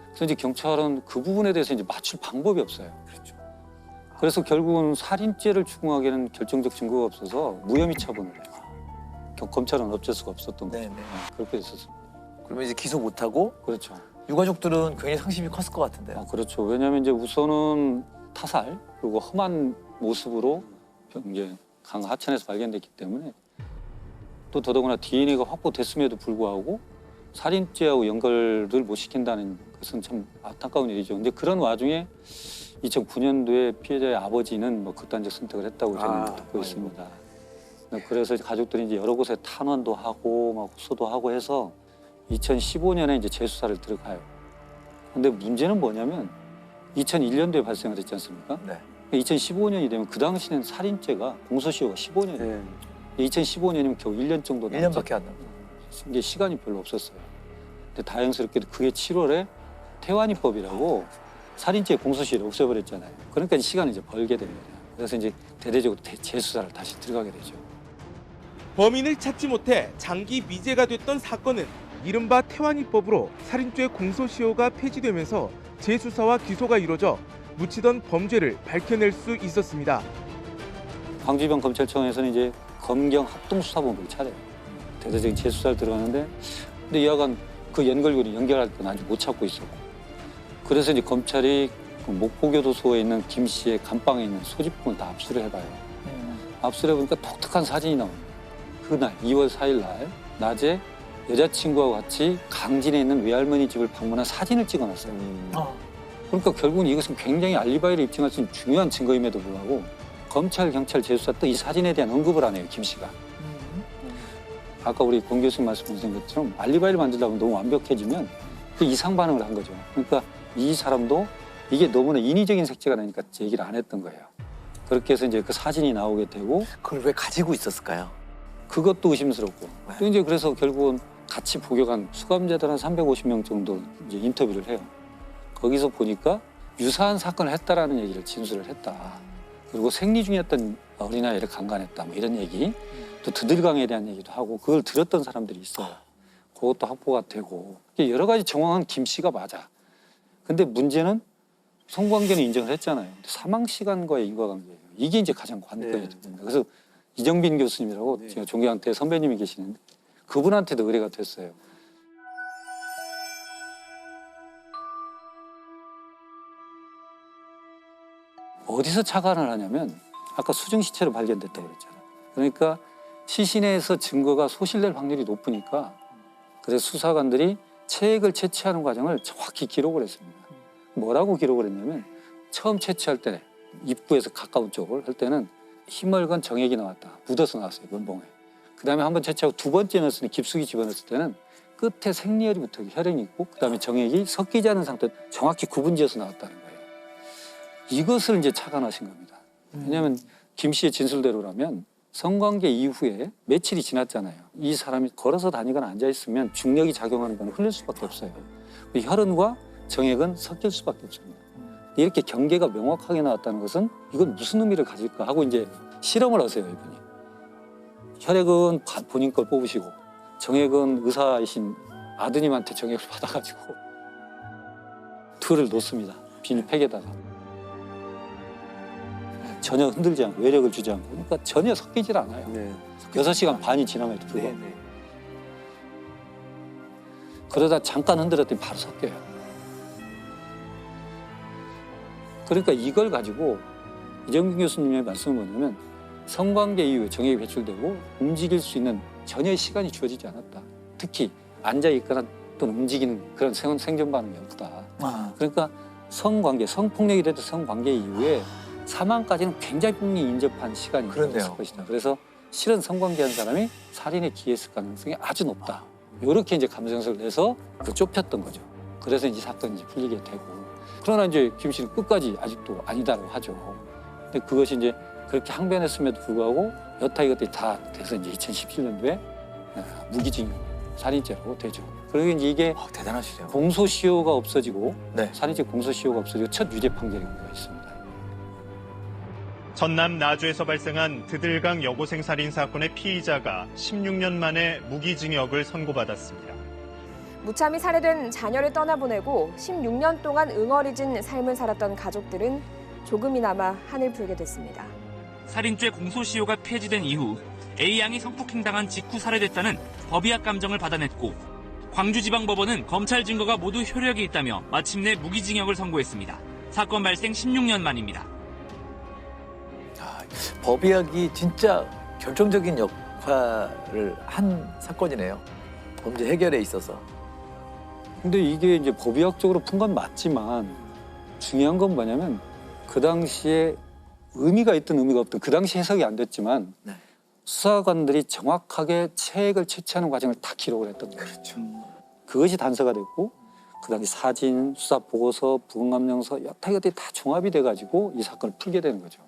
그래서 이제 경찰은 그 부분에 대해서 이제 맞출 방법이 없어요. 그렇죠. 그래서 결국은 살인죄를 추궁하기에는 결정적 증거가 없어서 무혐의 처분을 해요. 검찰은 어쩔 수가 없었던 거죠. 그렇게 됐었습니다. 그러면 이제 기소 못하고 그렇죠. 유가족들은 굉장히 상심이 컸을 것 같은데요. 그렇죠. 왜냐하면 이제 우선은 타살 그리고 험한 모습으로 이제 강 하천에서 발견됐기 때문에 또 더더구나 DNA가 확보됐음에도 불구하고 살인죄하고 연결을 못 시킨다는 것은 참 안타까운 일이죠. 근데 그런 와중에 2009년도에 피해자의 아버지는 뭐 극단적 선택을 했다고 저는 듣고 있습니다. 그래서 가족들이 이제 여러 곳에 탄원도 하고 막 호소도 하고 해서 2015년에 이제 재수사를 들어가요. 근데 문제는 뭐냐면 2001년도에 발생을 했지 않습니까? 2015년이 되면 그 당시는 살인죄가 공소시효가 15년이에요. 2015년이면 겨우 1년 정도 남았죠. 1년밖에 안 남았어요. 이게 시간이 별로 없었어요. 근데 다행스럽게도 그게 7월에 태완이법이라고 살인죄 공소시효를 없애버렸잖아요. 그러니까 시간을 이제 벌게 됩니다. 그래서 이제 대대적으로 재수사를 다시 들어가게 되죠. 범인을 찾지 못해 장기 미제가 됐던 사건은 이른바 태완이법으로 살인죄 공소시효가 폐지되면서 재수사와 기소가 이루어져 묻히던 범죄를 밝혀낼 수 있었습니다. 광주지방 검찰청에서는 이제 검경 합동수사본부를 차려요. 대대적인 재수사를 들어가는데 근데 여하간 그 연결고리 연결할 건 아직 못 찾고 있었고 그래서 이제 검찰이 그 목포교도소에 있는 김 씨의 감방에 있는 소지품을 다 압수를 해봐요. 압수를 해보니까 독특한 사진이 나옵니다. 그날 2월 4일 날 낮에 여자친구와 같이 강진에 있는 외할머니 집을 방문한 사진을 찍어놨어요. 그러니까 결국은 이것은 굉장히 알리바이를 입증할 수 있는 중요한 증거임에도 불구하고 검찰, 경찰 재수사 또 이 사진에 대한 언급을 안 해요, 김 씨가. 아까 우리 권 교수님 말씀하신 것처럼 알리바이를 만들다 보면 너무 완벽해지면 그 이상 반응을 한 거죠. 그러니까 이 사람도 이게 너무나 인위적인 색채가 나니까 얘기를 안 했던 거예요. 그렇게 해서 이제 그 사진이 나오게 되고 그걸 왜 가지고 있었을까요? 그것도 의심스럽고 또 이제 그래서 결국은 같이 복역한 수감자들 한 350명 정도 이제 인터뷰를 해요. 거기서 보니까 유사한 사건을 했다라는 얘기를 진술을 했다. 그리고 생리 중이었던 어린아이를 강간했다. 뭐 이런 얘기. 또 드들강에 대한 얘기도 하고 그걸 들었던 사람들이 있어요. 그것도 확보가 되고 여러 가지 정황은 김 씨가 맞아. 근데 문제는 성관계는 인정을 했잖아요. 사망 시간과의 인과관계예요. 이게 이제 가장 관건이 됩니다. 그래서 이정빈 교수님이라고 제가 존경한테 선배님이 계시는데 그분한테도 의뢰가 됐어요. 어디서 착안을 하냐면 아까 수중 시체로 발견됐다고 그랬잖아요. 그러니까 시신에서 증거가 소실될 확률이 높으니까 그래서 수사관들이 체액을 채취하는 과정을 정확히 기록을 했습니다. 뭐라고 기록을 했냐면 처음 채취할 때 입구에서 가까운 쪽을 할 때는 희멀건 정액이 나왔다. 묻어서 나왔어요. 면봉에. 그다음에 한번 채취하고 두 번째 넣었을 때 깊숙이 집어넣었을 때는 끝에 생리혈이 붙어 혈흔이 있고 그다음에 정액이 섞이지 않은 상태 정확히 구분지어서 나왔다는 거예요. 이것을 이제 착안하신 겁니다. 왜냐하면 김 씨의 진술대로라면 성관계 이후에 며칠이 지났잖아요. 이 사람이 걸어서 다니거나 앉아있으면 중력이 작용하는 건 흘릴 수밖에 없어요. 혈흔과 정액은 섞일 수밖에 없습니다. 이렇게 경계가 명확하게 나왔다는 것은 이건 무슨 의미를 가질까 하고 이제 실험을 하세요, 이분이. 혈액은 본인 걸 뽑으시고 정액은 의사이신 아드님한테 정액을 받아가지고 둘을 놓습니다. 비닐팩에다가. 전혀 흔들지 않고 외력을 주지 않고 그러니까 전혀 섞이질 않아요. 6시간 반이 지남에도 불구하고. 그러다 잠깐 흔들었더니 바로 섞여요. 그러니까 이걸 가지고 이정빈 교수님의 말씀은 뭐냐면 성관계 이후에 정액이 배출되고 움직일 수 있는 전혀 시간이 주어지지 않았다. 특히 앉아있거나 또는 움직이는 그런 생존 반응이 없다. 그러니까 성관계, 성폭력이 됐던 성관계 이후에 사망까지는 굉장히 인접한 시간이 있을 것이다. 그래서 실은 성관계한 사람이 살인에 기했을 가능성이 아주 높다. 이렇게 이제 감정서를 내서 좁혔던 거죠. 그래서 이제 사건이 이제 풀리게 되고. 그러나 이제 김 씨는 끝까지 아직도 아니다라고 하죠. 근데 그것이 이제 그렇게 항변했음에도 불구하고 여타 이것들이 다 돼서 이제 2017년도에 무기징역 살인죄로 되죠. 그리고 이제 이게 대단하시죠. 공소시효가 없어지고 살인죄 공소시효가 없어지고 첫 유죄 판결이 있습니다. 전남 나주에서 발생한 드들강 여고생 살인 사건의 피의자가 16년 만에 무기징역을 선고받았습니다. 무참히 살해된 자녀를 떠나보내고 16년 동안 응어리진 삶을 살았던 가족들은 조금이나마 한을 풀게 됐습니다. 살인죄 공소시효가 폐지된 이후 A양이 성폭행당한 직후 살해됐다는 법의학 감정을 받아냈고 광주지방법원은 검찰 증거가 모두 효력이 있다며 마침내 무기징역을 선고했습니다. 사건 발생 16년 만입니다. 법의학이 진짜 결정적인 역할을 한 사건이네요. 범죄 해결에 있어서. 근데 이게 이제 법의학적으로 푼 건 맞지만 중요한 건 뭐냐면 그 당시에 의미가 있든 의미가 없든 그 당시 해석이 안 됐지만 수사관들이 정확하게 체액을 채취하는 과정을 다 기록을 했던 거예요. 그렇죠. 그것이 단서가 됐고 그 당시 사진, 수사 보고서, 부검감정서 여타 이것들이 다 종합이 돼가지고 이 사건을 풀게 되는 거죠.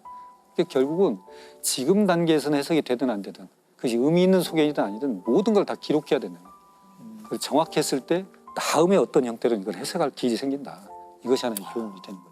그러니까 결국은 지금 단계에서는 해석이 되든 안 되든 그것이 의미 있는 소견이든 아니든 모든 걸 다 기록해야 되는 거예요. 그래서 정확했을 때 다음에 어떤 형태로 이걸 해석할 길이 생긴다. 이것이 하나의 교훈이 됩니다.